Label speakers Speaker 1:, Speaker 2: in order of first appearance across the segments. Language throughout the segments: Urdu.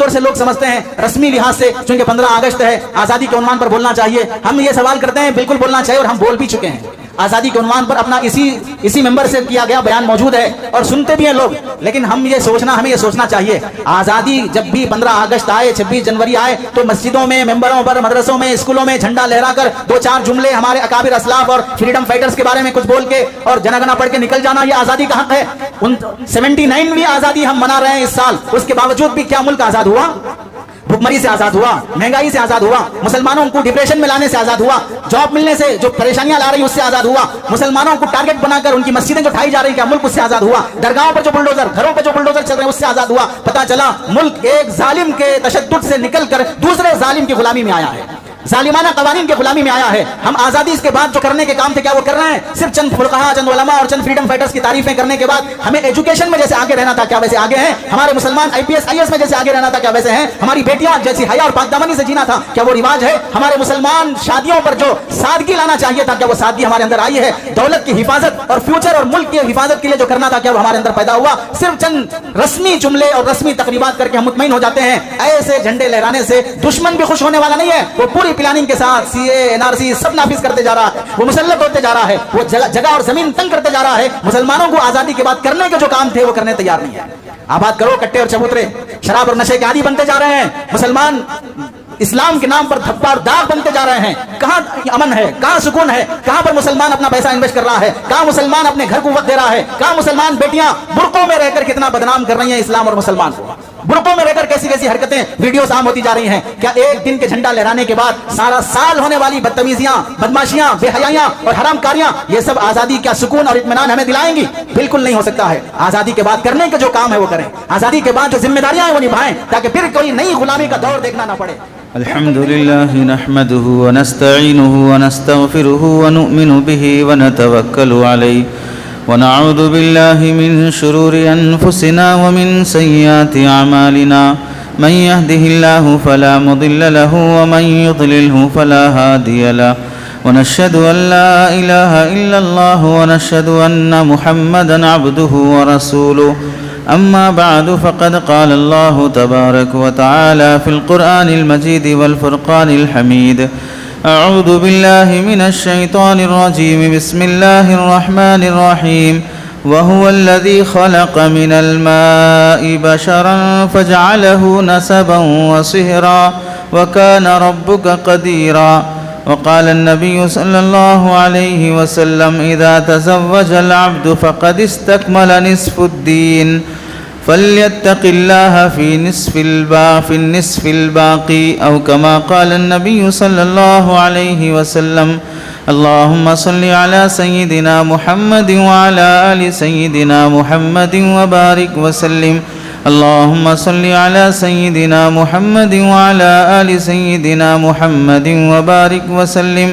Speaker 1: طور سے لوگ سمجھتے ہیں رسمی لحاظ سے چونکہ 15 اگست ہے آزادی کے عنوان پر بولنا چاہیے. ہم یہ سوال کرتے ہیں بالکل بولنا چاہیے اور ہم بول بھی چکے ہیں. آزادی کے عنوان پر اپنا اسی ممبر سے کیا گیا بیان موجود ہے اور سنتے بھی ہیں لوگ. لیکن ہمیں یہ سوچنا چاہیے آزادی جب بھی 15 اگست آئے 26 جنوری آئے تو مسجدوں میں ممبروں پر مدرسوں میں اسکولوں میں جھنڈا لہرا کر 2-4 جملے ہمارے اکابر اسلاف اور فریڈم فائٹرز کے بارے میں کچھ بول کے اور جنگنا پڑھ کے نکل جانا یہ آزادی کا حق ہے. 79ویں آزادی ہم منا رہے ہیں اس سال. اس کے باوجود بھی کیا ملک آزاد ہوا؟ بھوکمری سے آزاد ہوا, مہنگائی سے آزاد ہوا, مسلمانوں کو ڈپریشن میں لانے سے آزاد ہوا, جاب ملنے سے جو پریشانیاں لا رہی اس سے آزاد ہوا, مسلمانوں کو ٹارگٹ بنا کر ان کی مسجدیں جو ڈھائی جا رہی کیا ملک اس سے آزاد ہوا, درگاہوں پر جو بلڈوزر گھروں پہ جو بلڈوزر چل رہے ہیں اس سے آزاد ہوا. پتا چلا ملک ایک ظالم کے تشدد سے نکل کر دوسرے ظالم کی غلامی میں آیا ہے, ظالمانہ قوانین کے غلامی میں آیا ہے. ہم آزادی اس کے بعد جو کرنے کے کام تھے کیا وہ کر رہے ہیں؟ صرف چند فقہا, چند علماء اور چند فریڈم فائٹرز کی تعریفیں کرنے کے بعد ہمیں ایجوکیشن میں جیسے آگے رہنا تھا کیا ویسے آگے ہیں؟ ہمارے مسلمان IPS IAS میں جیسے آگے رہنا تھا کیا ویسے ہیں؟ ہماری بیٹیاں جیسی حیا اور پاک دامنی سے جینا تھا کیا وہ رواج ہے؟ ہمارے مسلمان شادیوں پر جو سادگی لانا چاہیے تھا کیا وہ سادگی ہمارے اندر آئی ہے؟ دولت کی حفاظت اور فیوچر اور ملک کی حفاظت کے لیے جو کرنا تھا کیا وہ ہمارے اندر پیدا ہوا؟ صرف چند رسمی جملے اور رسمی تقریبات کر کے ہم مطمئن ہو جاتے ہیں. ایسے جھنڈے لہرانے سے دشمن بھی خوش ہونے والا نہیں ہے, وہ پوری پلاننگ کے ساتھ CA NRC سب نافذ کرتے جا رہا ہے, وہ مسلط ہوتے جا رہا ہے, وہ جگہ اور زمین تنگ کرتے جا رہا ہے. مسلمانوں کو آزادی کے بعد کرنے کے جو کام تھے وہ کرنے تیار نہیں ہے. آباد کرو کٹے اور چبوترے, شراب اور نشے کے عادی بنتے جا رہے ہیں. مسلمان اسلام کے نام پر دھپا اور داغ بنتے جا رہے ہیں. کہاں امن ہے, کہاں سکون ہے, کہاں پر مسلمان اپنا پیسہ انویسٹ کر رہا ہے, کہاں مسلمان اپنے گھر کو وقت دے رہا ہے, کہاں مسلمان بیٹیاں برقعوں میں رہ کر کتنا بدنام کر رہی ہیں اسلام اور مسلمان کو, برقعوں میں رہ کر کیسی کیسی حرکتیں ویڈیوز عام ہوتی جا رہی ہیں. کیا ایک دن کے جھنڈا لہرانے کے بعد سارا سال ہونے والی بدتمیزیاں, بدماشیاں, بے حیائیاں اور حرام کاریاں یہ سب آزادی کا سکون اور اطمینان ہمیں دلائیں گی؟ بالکل نہیں ہو سکتا ہے. آزادی کے بعد کرنے کے جو کام ہے وہ کریں, آزادی کے بعد جو ذمہ داریاں ہیں وہ نبھائیں تاکہ پھر کوئی نئی غلامی کا دور دیکھنا نہ پڑے.
Speaker 2: الحمدللہ نحمده ونستعینه ونستغفره ونؤمن به ونتوکل علیہ ونعوذ باللہ من شرور انفسنا ومن سیئات اعمالنا من يهده الله فلا مضل له ومن يضلله فلا هادي له ونشهد ان لا اله الا الله ونشهد ان محمدا عبده ورسوله اما بعد فقد قال الله تبارك وتعالى في القرآن المجيد والفرقان الحميد اعوذ بالله من الشيطان الرجيم بسم الله الرحمن الرحيم وهو الذي خلق من الماء بشرا فجعله نسبا وصهرا وكان ربك قديرا وقال النبي صلى الله عليه وسلم إذا تزوج العبد فقد استكمل نصف الدين فليتق الله في النصف الباقي أو كما قال النبي صلى الله عليه وسلم اللهم صل على سيدنا محمد وعلى آل سيدنا محمد وبارك وسلم اللهم صل على سيدنا محمد وعلى آل سيدنا محمد وبارك وسلم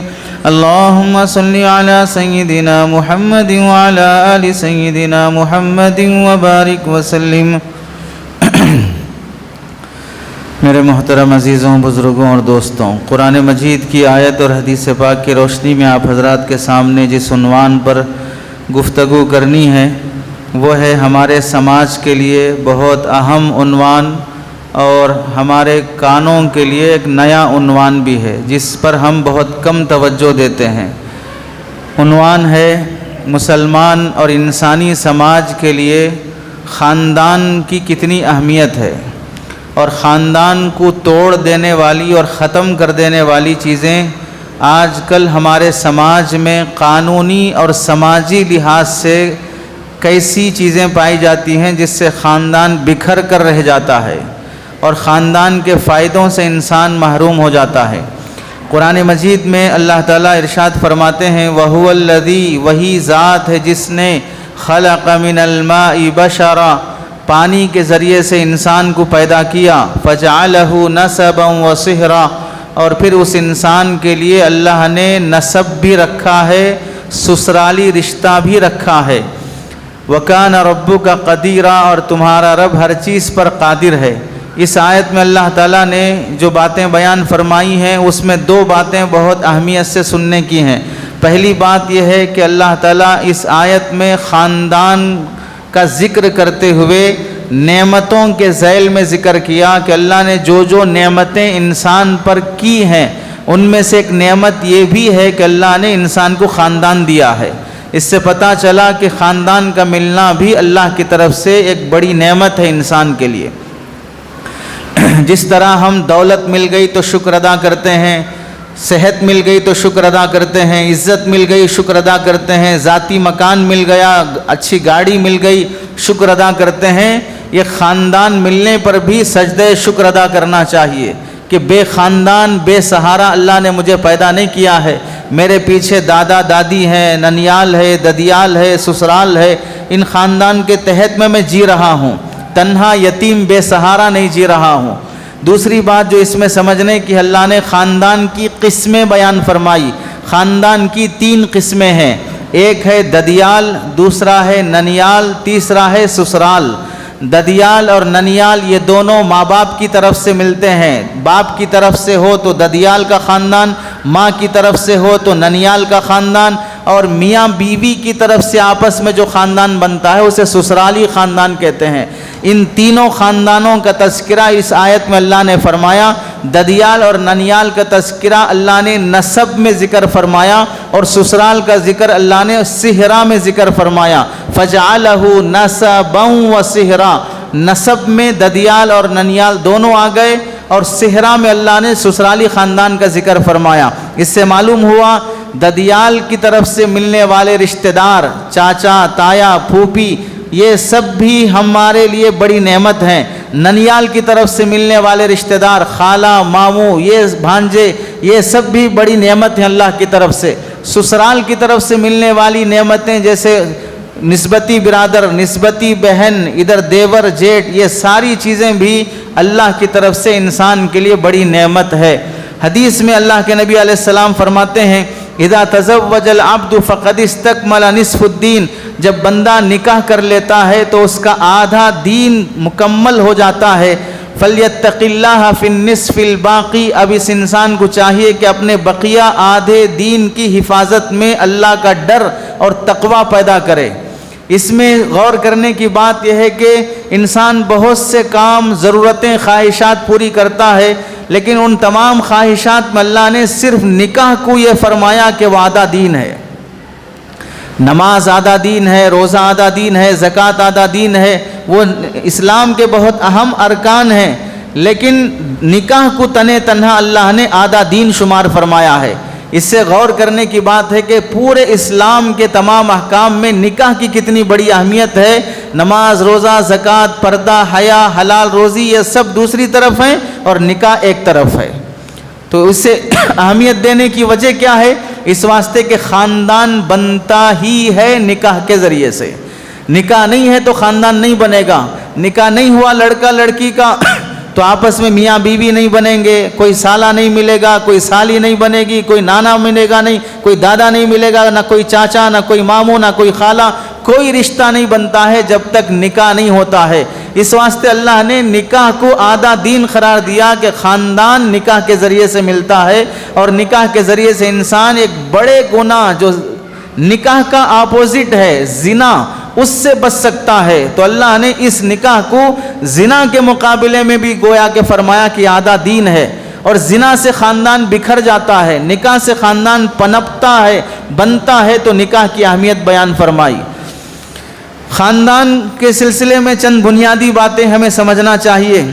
Speaker 2: اللهم صل على سيدنا محمد وعلى آل سيدنا محمد وبارك وسلم. میرے محترم عزیزوں, بزرگوں اور دوستوں, قرآن مجید کی آیت اور حدیث پاک کی روشنی میں آپ حضرات کے سامنے جس عنوان پر گفتگو کرنی ہے وہ ہے ہمارے سماج کے لیے بہت اہم عنوان اور ہمارے کانوں کے لیے ایک نیا عنوان بھی ہے جس پر ہم بہت کم توجہ دیتے ہیں. عنوان ہے مسلمان اور انسانی سماج کے لیے خاندان کی کتنی اہمیت ہے اور خاندان کو توڑ دینے والی اور ختم کر دینے والی چیزیں آج کل ہمارے سماج میں قانونی اور سماجی لحاظ سے کیسی چیزیں پائی جاتی ہیں جس سے خاندان بکھر کر رہ جاتا ہے اور خاندان کے فائدوں سے انسان محروم ہو جاتا ہے. قرآن مجید میں اللہ تعالیٰ ارشاد فرماتے ہیں وَهُوَ الَّذِي, وہی ذات ہے جس نے خَلَقَ مِنَ الْمَاءِ بَشَرًا, پانی کے ذریعے سے انسان کو پیدا کیا, فَجَعَلَهُ نَسَبًا وَصِهْرًا, اور پھر اس انسان کے لیے اللہ نے نسب بھی رکھا ہے, سسرالی رشتہ بھی رکھا ہے. وَكَانَ رَبُّكَ قَدِيرًا, اور تمہارا رب ہر چیز پر قادر ہے. اس آیت میں اللہ تعالیٰ نے جو باتیں بیان فرمائی ہیں اس میں دو باتیں بہت اہمیت سے سننے کی ہیں. پہلی بات یہ ہے کہ اللہ تعالیٰ اس آیت میں خاندان کا ذکر کرتے ہوئے نعمتوں کے ذیل میں ذکر کیا کہ اللہ نے جو جو نعمتیں انسان پر کی ہیں ان میں سے ایک نعمت یہ بھی ہے کہ اللہ نے انسان کو خاندان دیا ہے۔ اس سے پتہ چلا کہ خاندان کا ملنا بھی اللہ کی طرف سے ایک بڑی نعمت ہے انسان کے لیے۔ جس طرح ہم دولت مل گئی تو شکر ادا کرتے ہیں، صحت مل گئی تو شکر ادا کرتے ہیں، عزت مل گئی شکر ادا کرتے ہیں، ذاتی مکان مل گیا، اچھی گاڑی مل گئی شکر ادا کرتے ہیں، یہ خاندان ملنے پر بھی سجدہ شکر ادا کرنا چاہیے کہ بے خاندان بے سہارا اللہ نے مجھے پیدا نہیں کیا ہے، میرے پیچھے دادا دادی ہیں، ننیال ہے، ددیال ہے، سسرال ہے، ان خاندان کے تحت میں جی رہا ہوں، تنہا یتیم بے سہارا نہیں جی رہا ہوں۔ دوسری بات جو اس میں سمجھنے کی، اللہ نے خاندان کی قسمیں بیان فرمائی۔ خاندان کی 3 قسمیں ہیں، ایک ہے ددیال، دوسرا ہے ننیال، تیسرا ہے سسرال۔ ددیال اور ننیال یہ دونوں ماں باپ کی طرف سے ملتے ہیں، باپ کی طرف سے ہو تو ددیال کا خاندان، ماں کی طرف سے ہو تو ننیال کا خاندان، اور میاں بیوی کی طرف سے آپس میں جو خاندان بنتا ہے اسے سسرالی خاندان کہتے ہیں۔ ان تینوں خاندانوں کا تذکرہ اس آیت میں اللہ نے فرمایا۔ ددیال اور ننیال کا تذکرہ اللہ نے نسب میں ذکر فرمایا، اور سسرال کا ذکر اللہ نے صہرا میں ذکر فرمایا۔ فَجَعَلَهُ نَسَبًا وَصِہرًا، نسب میں ددیال اور ننیال دونوں آ گئے، اور صہرا میں اللہ نے سسرالی خاندان کا ذکر فرمایا۔ اس سے معلوم ہوا ددیال کی طرف سے ملنے والے رشتہ دار، چاچا، تایا، پھوپھی، یہ سب بھی ہمارے لیے بڑی نعمت ہیں۔ ننیال کی طرف سے ملنے والے رشتہ دار، خالہ، ماموں، یہ بھانجے، یہ سب بھی بڑی نعمت ہیں اللہ کی طرف سے۔ سسرال کی طرف سے ملنے والی نعمتیں جیسے نسبتی برادر، نسبتی بہن، ادھر دیور جیٹ، یہ ساری چیزیں بھی اللہ کی طرف سے انسان کے لیے بڑی نعمت ہے۔ حدیث میں اللہ کے نبی علیہ السلام فرماتے ہیں اذا تزوج العبد فقد استکمل نصف الدین، جب بندہ نکاح کر لیتا ہے تو اس کا آدھا دین مکمل ہو جاتا ہے۔ فلیتق اللہ فی النصف الباقی، اب اس انسان کو چاہیے کہ اپنے بقیہ آدھے دین کی حفاظت میں اللہ کا ڈر اور تقوی پیدا کرے۔ اس میں غور کرنے کی بات یہ ہے کہ انسان بہت سے کام، ضرورتیں، خواہشات پوری کرتا ہے، لیکن ان تمام خواہشات میں اللہ نے صرف نکاح کو یہ فرمایا کہ وہ آدھا دین ہے۔ نماز آدھا دین ہے، روزہ آدھا دین ہے، زکوٰۃ آدھا دین ہے، وہ اسلام کے بہت اہم ارکان ہیں، لیکن نکاح کو تنہا اللہ نے آدھا دین شمار فرمایا ہے۔ اس سے غور کرنے کی بات ہے کہ پورے اسلام کے تمام احکام میں نکاح کی کتنی بڑی اہمیت ہے۔ نماز، روزہ، زکوٰۃ، پردہ، حیا، حلال روزی، یہ سب دوسری طرف ہیں اور نکاح ایک طرف ہے۔ تو اس سے اہمیت دینے کی وجہ کیا ہے؟ اس واسطے کہ خاندان بنتا ہی ہے نکاح کے ذریعے سے۔ نکاح نہیں ہے تو خاندان نہیں بنے گا۔ نکاح نہیں ہوا لڑکا لڑکی کا تو آپس میں میاں بیوی نہیں بنیں گے، کوئی سالہ نہیں ملے گا، کوئی سالی نہیں بنے گی، کوئی نانا ملے گا نہیں، کوئی دادا نہیں ملے گا، نہ کوئی چاچا، نہ کوئی ماموں، نہ کوئی خالہ، کوئی رشتہ نہیں بنتا ہے جب تک نکاح نہیں ہوتا ہے۔ اس واسطے اللہ نے نکاح کو آدھا دین قرار دیا کہ خاندان نکاح کے ذریعے سے ملتا ہے، اور نکاح کے ذریعے سے انسان ایک بڑے گناہ جو نکاح کا اپوزٹ ہے، زنا، اس سے بچ سکتا ہے۔ تو اللہ نے اس نکاح کو زنا کے مقابلے میں بھی گویا کہ فرمایا کہ آدھا دین ہے، اور زنا سے خاندان بکھر جاتا ہے، نکاح سے خاندان پنپتا ہے، بنتا ہے، تو نکاح کی اہمیت بیان فرمائی۔ خاندان کے سلسلے میں چند بنیادی باتیں ہمیں سمجھنا چاہیے۔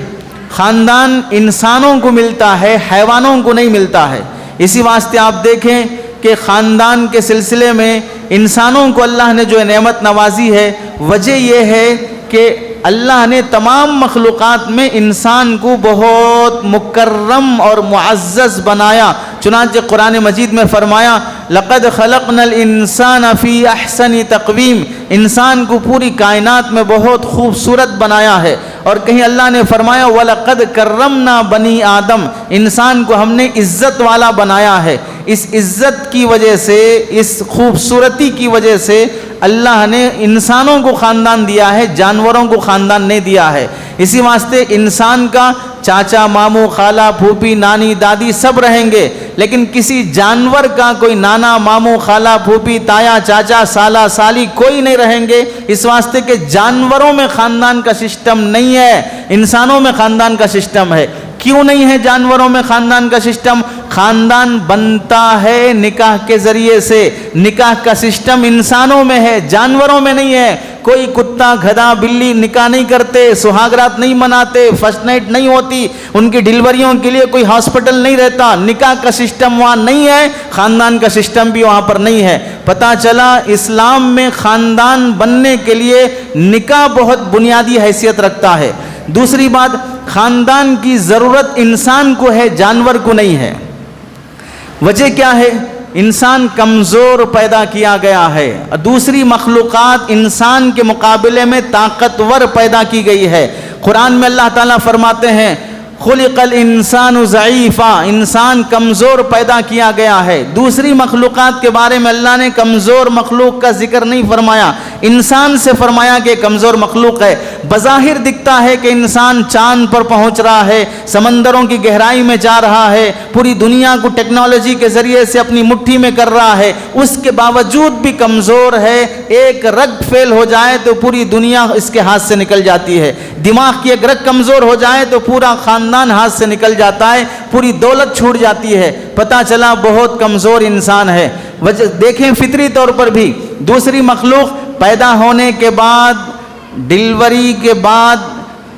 Speaker 2: خاندان انسانوں کو ملتا ہے، حیوانوں کو نہیں ملتا ہے۔ اسی واسطے آپ دیکھیں کہ خاندان کے سلسلے میں انسانوں کو اللہ نے جو نعمت نوازی ہے، وجہ یہ ہے کہ اللہ نے تمام مخلوقات میں انسان کو بہت مکرم اور معزز بنایا۔ چنانچہ قرآن مجید میں فرمایا لقد خلقنا الانسان فی احسن تقویم، انسان کو پوری کائنات میں بہت خوبصورت بنایا ہے۔ اور کہیں اللہ نے فرمایا وَلَقَدْ كَرَّمْنَا بَنِي آدم، انسان کو ہم نے عزت والا بنایا ہے۔ اس عزت کی وجہ سے، اس خوبصورتی کی وجہ سے اللہ نے انسانوں کو خاندان دیا ہے، جانوروں کو خاندان نہیں دیا ہے۔ اسی واسطے انسان کا چاچا، ماموں، خالہ، پھوپھی، نانی، دادی سب رہیں گے، لیکن کسی جانور کا کوئی نانا، ماموں، خالہ، پھوپھی، تایا، چاچا، سالہ، سالی کوئی نہیں رہیں گے، اس واسطے کہ جانوروں میں خاندان کا سسٹم نہیں ہے، انسانوں میں خاندان کا سسٹم ہے۔ کیوں نہیں ہے جانوروں میں خاندان کا سسٹم؟ خاندان بنتا ہے نکاح کے ذریعے سے، نکاح کا سسٹم انسانوں میں ہے، جانوروں میں نہیں ہے۔ کوئی کتا، گدھا، بلی نکاح نہیں کرتے، سہاگرات نہیں مناتے، فرسٹ نائٹ نہیں ہوتی، ان کی ڈیلیوریوں کے لیے کوئی ہاسپٹل نہیں رہتا، نکاح کا سسٹم وہاں نہیں ہے، خاندان کا سسٹم بھی وہاں پر نہیں ہے۔ پتہ چلا اسلام میں خاندان بننے کے لیے نکاح بہت بنیادی حیثیت رکھتا ہے۔ دوسری بات، خاندان کی ضرورت انسان کو ہے، جانور کو نہیں ہے۔ وجہ کیا ہے؟ انسان کمزور پیدا کیا گیا ہے، دوسری مخلوقات انسان کے مقابلے میں طاقتور پیدا کی گئی ہے۔ قرآن میں اللہ تعالیٰ فرماتے ہیں خلق الانسان ضعیفا، انسان کمزور پیدا کیا گیا ہے۔ دوسری مخلوقات کے بارے میں اللہ نے کمزور مخلوق کا ذکر نہیں فرمایا، انسان سے فرمایا کہ کمزور مخلوق ہے۔ بظاہر دکھتا ہے کہ انسان چاند پر پہنچ رہا ہے، سمندروں کی گہرائی میں جا رہا ہے، پوری دنیا کو ٹیکنالوجی کے ذریعے سے اپنی مٹھی میں کر رہا ہے، اس کے باوجود بھی کمزور ہے۔ ایک رگ فیل ہو جائے تو پوری دنیا اس کے ہاتھ سے نکل جاتی ہے، دماغ کی ایک رگ کمزور ہو جائے تو پورا خاندان ہاتھ سے نکل جاتا ہے، پوری دولت چھوٹ جاتی ہے۔ پتہ چلا بہت کمزور انسان ہے۔ دیکھیں فطری طور پر بھی دوسری مخلوق پیدا ہونے کے بعد، ڈیلیوری کے بعد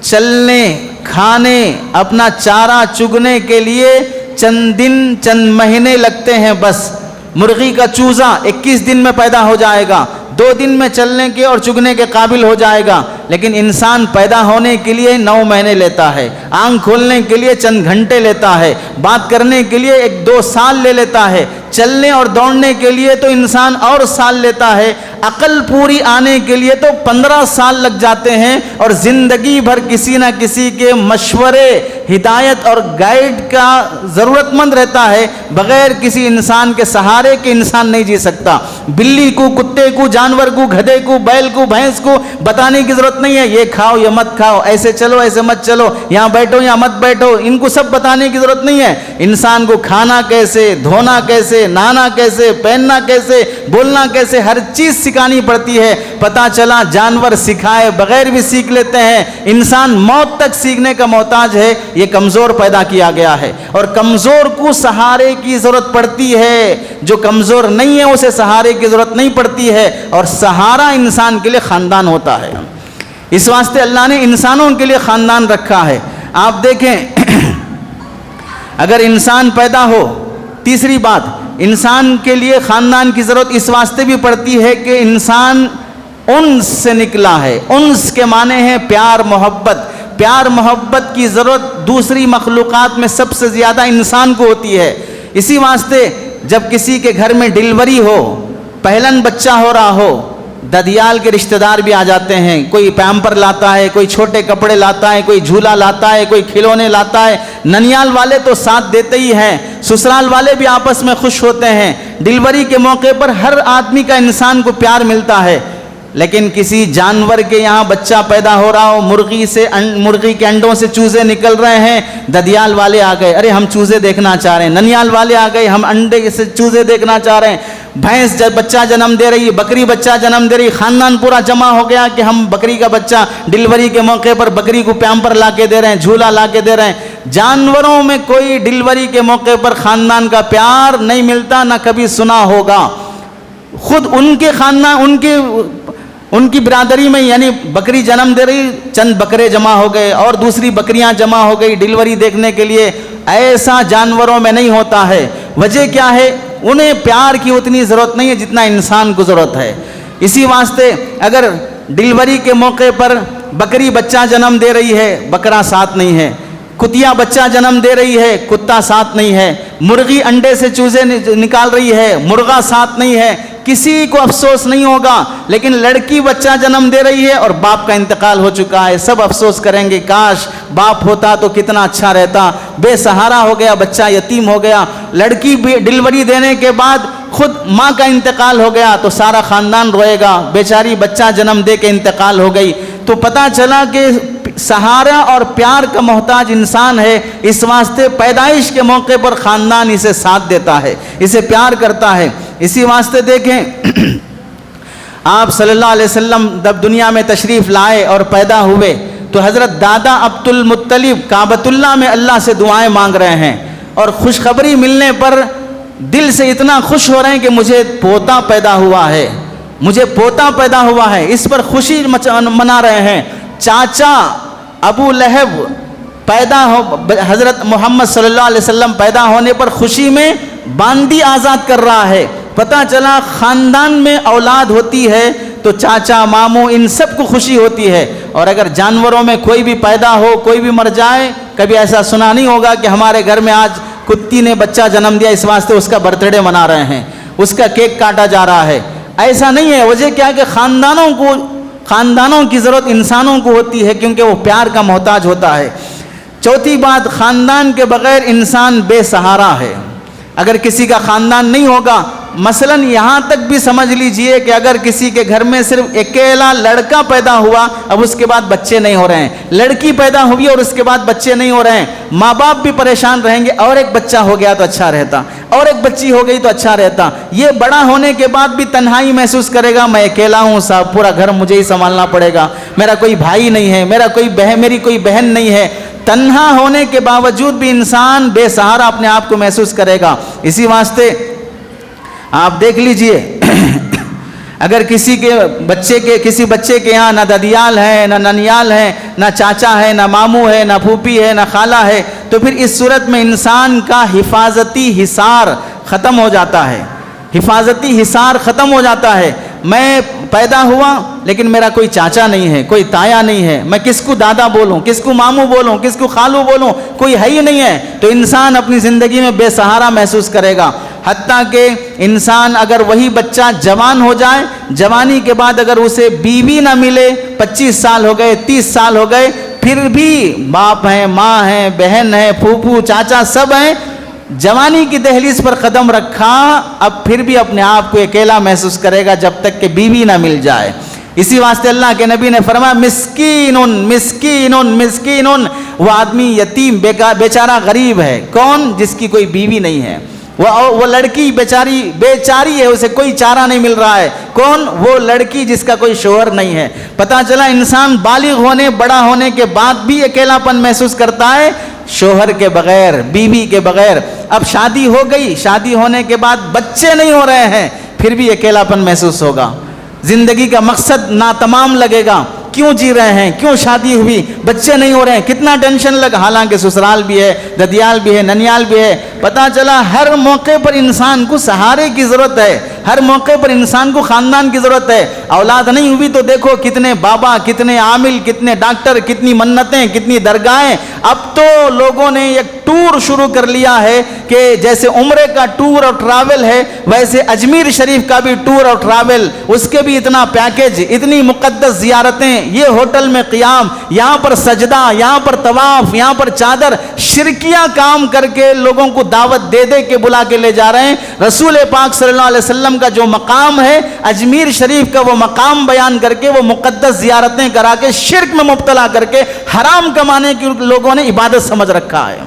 Speaker 2: چلنے، کھانے، اپنا چارہ چگنے کے لیے چند دن، چند مہینے لگتے ہیں بس۔ مرغی کا چوزا 21 دن میں پیدا ہو جائے گا، 2 دن میں چلنے کے اور چگنے کے قابل ہو جائے گا، لیکن انسان پیدا ہونے کے لیے 9 مہینے لیتا ہے، آنکھ کھولنے کے لیے چند گھنٹے لیتا ہے، بات کرنے کے لیے 1-2 سال لے لیتا ہے، چلنے اور دوڑنے کے لیے تو انسان اور سال لیتا ہے، عقل پوری آنے کے لیے تو 15 سال لگ جاتے ہیں، اور زندگی بھر کسی نہ کسی کے مشورے، ہدایت اور گائیڈ کا ضرورت مند رہتا ہے۔ بغیر کسی انسان کے سہارے کے انسان نہیں جی سکتا۔ بلی کو، کتے کو، جانور کو، گدھے کو، بیل کو، بھینس کو بتانے کی ضرورت نہیں ہے، یہ کھاؤ یہ مت کھاؤ، ایسے چلو ایسے مت چلو، یہاں بیٹھو یہاں مت بیٹھو، ان کو سب بتانے کی ضرورت نہیں ہے۔ انسان کو کھانا کیسے، دھونا کیسے، نہانا کیسے، پہننا کیسے، بولنا کیسے، ہر چیز سکھانی پڑتی ہے۔ پتہ چلا جانور سکھائے بغیر بھی سیکھ لیتے ہیں، انسان موت تک سیکھنے کا محتاج ہے۔ یہ کمزور پیدا کیا گیا ہے، اور کمزور کو سہارے کی ضرورت پڑتی ہے، جو کمزور نہیں ہے اسے سہارے کی ضرورت نہیں پڑتی ہے، اور سہارا انسان کے لیے خاندان ہوتا ہے۔ اس واسطے اللہ نے انسانوں کے لیے خاندان رکھا ہے۔ آپ دیکھیں اگر انسان پیدا ہو، تیسری بات، انسان کے لیے خاندان کی ضرورت اس واسطے بھی پڑتی ہے کہ انسان انس سے نکلا ہے۔ انس کے معنی ہے پیار محبت۔ پیار محبت کی ضرورت دوسری مخلوقات میں سب سے زیادہ انسان کو ہوتی ہے۔ اسی واسطے جب کسی کے گھر میں ڈیلیوری ہو، پہلن بچہ ہو رہا ہو، ددیال کے رشتہ دار بھی آ جاتے ہیں، کوئی پیمپر لاتا ہے، کوئی چھوٹے کپڑے لاتا ہے، کوئی جھولا لاتا ہے، کوئی کھلونے لاتا ہے۔ ننیال والے تو ساتھ دیتے ہی ہیں، سسرال والے بھی آپس میں خوش ہوتے ہیں۔ ڈیلیوری کے موقع پر ہر آدمی کا انسان کو پیار ملتا ہے، لیکن کسی جانور کے یہاں بچہ پیدا ہو رہا ہو، مرغی کے انڈوں سے چوزے نکل رہے ہیں، ددیال والے آ گئے، ارے ہم چوزے دیکھنا چاہ رہے ہیں۔ ننیال والے آ گئے، ہم انڈے سے چوزے دیکھنا چاہ رہے ہیں۔ بھینس جب بچہ جنم دے رہی ہے، بکری بچہ جنم دے رہی، خاندان پورا جمع ہو گیا کہ ہم بکری کا بچہ ڈیلیوری کے موقع پر بکری کو پیمپر لا کے دے رہے ہیں، جھولا لا کے دے رہے ہیں۔ جانوروں میں کوئی ڈیلیوری کے موقع پر خاندان کا پیار نہیں ملتا، نہ کبھی سنا ہوگا۔ خود ان کے خاندان، ان کی برادری میں، یعنی بکری جنم دے رہی، چند بکرے جمع ہو گئے اور دوسری بکریاں جمع ہو گئی ڈیلیوری دیکھنے کے لیے، ایسا جانوروں میں نہیں ہوتا ہے۔ وجہ کیا ہے؟ انہیں پیار کی اتنی ضرورت نہیں ہے جتنا انسان کو ضرورت ہے۔ اسی واسطے اگر ڈیلیوری کے موقع پر بکری بچہ جنم دے رہی ہے، بکرا ساتھ نہیں ہے، کتیا بچہ جنم دے رہی ہے، کتا ساتھ نہیں ہے، مرغی انڈے سے چوزے نکال رہی ہے، مرغا ساتھ نہیں ہے، کسی کو افسوس نہیں ہوگا۔ لیکن لڑکی بچہ جنم دے رہی ہے اور باپ کا انتقال ہو چکا ہے، سب افسوس کریں گے کاش باپ ہوتا تو کتنا اچھا رہتا، بے سہارا ہو گیا بچہ، یتیم ہو گیا۔ لڑکی ڈیلیوری دینے کے بعد
Speaker 1: خود ماں کا انتقال ہو گیا تو سارا خاندان روئے گا، بیچاری بچہ جنم دے کے انتقال ہو گئی، تو پتہ چلا کہ سہارا اور پیار کا محتاج انسان ہے، اس واسطے پیدائش کے موقع پر خاندان اسے ساتھ دیتا ہے، اسے پیار کرتا ہے۔ اسی واسطے دیکھیں آپ صلی اللہ علیہ وسلم جب دنیا میں تشریف لائے اور پیدا ہوئے تو حضرت دادا عبد المطلب کعبۃ اللہ میں اللہ سے دعائیں مانگ رہے ہیں، اور خوشخبری ملنے پر دل سے اتنا خوش ہو رہے ہیں کہ مجھے پوتا پیدا ہوا ہے، مجھے پوتا پیدا ہوا ہے، اس پر خوشی منا رہے ہیں۔ چاچا ابو لہب پیدا ہو، حضرت محمد صلی اللہ علیہ وسلم پیدا ہونے پر خوشی میں باندی آزاد کر رہا ہے۔ پتہ چلا خاندان میں اولاد ہوتی ہے تو چاچا ماموں ان سب کو خوشی ہوتی ہے، اور اگر جانوروں میں کوئی بھی پیدا ہو، کوئی بھی مر جائے، کبھی ایسا سنا نہیں ہوگا کہ ہمارے گھر میں آج کتی نے بچہ جنم دیا اس واسطے اس کا برتھ ڈے منا رہے ہیں، اس کا کیک کاٹا جا رہا ہے، ایسا نہیں ہے۔ وجہ کیا ہے کہ خاندانوں کی ضرورت انسانوں کو ہوتی ہے، کیونکہ وہ پیار کا محتاج ہوتا ہے۔ چوتھی بات، خاندان کے بغیر انسان بے سہارا ہے۔ اگر کسی کا خاندان نہیں ہوگا، مثلا یہاں تک بھی سمجھ لیجئے کہ اگر کسی کے گھر میں صرف اکیلا لڑکا پیدا ہوا، اب اس کے بعد بچے نہیں ہو رہے ہیں، لڑکی پیدا ہوئی اور اس کے بعد بچے نہیں ہو رہے ہیں، ماں باپ بھی پریشان رہیں گے، اور ایک بچہ ہو گیا تو اچھا رہتا، اور ایک بچی ہو گئی تو اچھا رہتا۔ یہ بڑا ہونے کے بعد بھی تنہائی محسوس کرے گا، میں اکیلا ہوں صاحب، پورا گھر مجھے ہی سنبھالنا پڑے گا، میرا کوئی بھائی نہیں ہے، میری کوئی بہن نہیں ہے۔ تنہا ہونے کے باوجود بھی انسان بے سہارا اپنے آپ کو محسوس کرے گا۔ اسی واسطے آپ دیکھ لیجئے اگر کسی بچے کے یہاں نہ ددیال ہے، نہ ننیال ہے، نہ چاچا ہے، نہ ماموں ہے، نہ پھوپھی ہے، نہ خالہ ہے، تو پھر اس صورت میں انسان کا حفاظتی حصار ختم ہو جاتا ہے، حفاظتی حصار ختم ہو جاتا ہے۔ میں پیدا ہوا لیکن میرا کوئی چاچا نہیں ہے، کوئی تایا نہیں ہے، میں کس کو دادا بولوں، کس کو ماموں بولوں، کس کو خالو بولوں، کوئی ہے ہی نہیں ہے، تو انسان اپنی زندگی میں بے سہارا محسوس کرے گا۔ حتیٰ کہ انسان اگر وہی بچہ جوان ہو جائے، جوانی کے بعد اگر اسے بیوی نہ ملے، 25 سال ہو گئے، 30 سال ہو گئے، پھر بھی باپ ہیں، ماں ہیں، بہن ہیں، پھوپھو چاچا سب ہیں، جوانی کی دہلیز پر قدم رکھا، اب پھر بھی اپنے آپ کو اکیلا محسوس کرے گا جب تک کہ بیوی نہ مل جائے۔ اسی واسطے اللہ کے نبی نے فرمایا مسکینن مسکینن مسکینن، وہ آدمی یتیم بیچارہ غریب ہے۔ کون؟ جس کی کوئی بیوی نہیں ہے، وہ لڑکی بیچاری ہے، اسے کوئی چارہ نہیں مل رہا ہے۔ کون؟ وہ لڑکی جس کا کوئی شوہر نہیں ہے۔ پتہ چلا انسان بالغ ہونے، بڑا ہونے کے بعد بھی اکیلاپن محسوس کرتا ہے، شوہر کے بغیر، بیوی کے بغیر۔ اب شادی ہو گئی، شادی ہونے کے بعد بچے نہیں ہو رہے ہیں، پھر بھی اکیلاپن محسوس ہوگا، زندگی کا مقصد ناتمام لگے گا۔ کیوں جی رہے ہیں؟ کیوں شادی ہوئی؟ بچے نہیں ہو رہے ہیں، کتنا ٹینشن لگا، حالانکہ سسرال بھی ہے، ددیال بھی ہے، ننیال بھی ہے۔ پتہ چلا ہر موقع پر انسان کو سہارے کی ضرورت ہے، ہر موقع پر انسان کو خاندان کی ضرورت ہے۔ اولاد نہیں ہوئی تو دیکھو کتنے بابا، کتنے عامل، کتنے ڈاکٹر، کتنی منتیں، کتنی درگاہیں۔ اب تو لوگوں نے ایک ٹور شروع کر لیا ہے کہ جیسے عمرے کا ٹور اور ٹراول ہے، ویسے اجمیر شریف کا بھی ٹور اور ٹراول، اس کے بھی اتنا پیکیج، اتنی مقدس زیارتیں، یہ ہوٹل میں قیام، یہاں پر سجدہ، یہاں پر طواف، یہاں پر چادر، شرکیہ کام کر کے لوگوں کو دعوت دے دے کے بلا کے لے جا رہے ہیں۔ رسول پاک صلی اللہ علیہ وسلم کا جو مقام ہے اجمیر شریف کا، وہ مقام بیان کر کے، وہ مقدس زیارتیں کرا کے، شرک میں مبتلا کر کے، حرام کمانے کی لوگوں نے عبادت سمجھ رکھا ہے،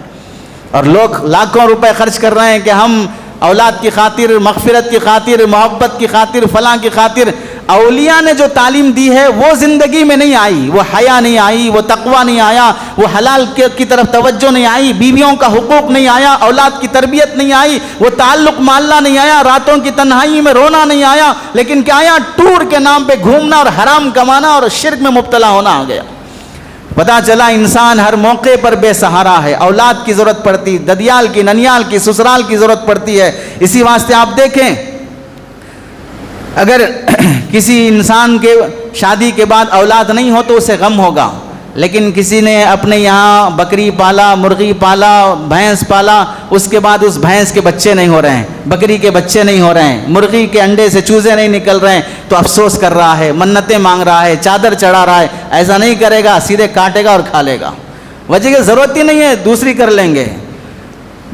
Speaker 1: اور لوگ لاکھوں روپے خرچ کر رہے ہیں کہ ہم اولاد کی خاطر، مغفرت کی خاطر، محبت کی خاطر، فلاں کی خاطر۔ اولیاء نے جو تعلیم دی ہے وہ زندگی میں نہیں آئی، وہ حیا نہیں آئی، وہ تقوی نہیں آیا، وہ حلال کی طرف توجہ نہیں آئی، بیویوں کا حقوق نہیں آیا، اولاد کی تربیت نہیں آئی، وہ تعلق معلّہ نہیں آیا، راتوں کی تنہائی میں رونا نہیں آیا، لیکن کیا آیا؟ ٹور کے نام پہ گھومنا اور حرام کمانا اور شرک میں مبتلا ہونا آ گیا۔ پتہ چلا انسان ہر موقع پر بے سہارا ہے، اولاد کی ضرورت پڑتی، ددیال کی، ننیال کی، سسرال کی ضرورت پڑتی ہے۔ اسی واسطے آپ دیکھیں اگر کسی انسان کے شادی کے بعد اولاد نہیں ہو تو اسے غم ہوگا، لیکن کسی نے اپنے یہاں بکری پالا، مرغی پالا، بھینس پالا، اس کے بعد اس بھینس کے بچے نہیں ہو رہے ہیں، بکری کے بچے نہیں ہو رہے ہیں، مرغی کے انڈے سے چوزے نہیں نکل رہے ہیں، تو افسوس کر رہا ہے، منتیں مانگ رہا ہے، چادر چڑھا رہا ہے۔ ایسا نہیں کرے گا، سیدھے کاٹے گا اور کھا لے گا، وجہ کہ ضرورت ہی نہیں ہے، دوسری کر لیں گے۔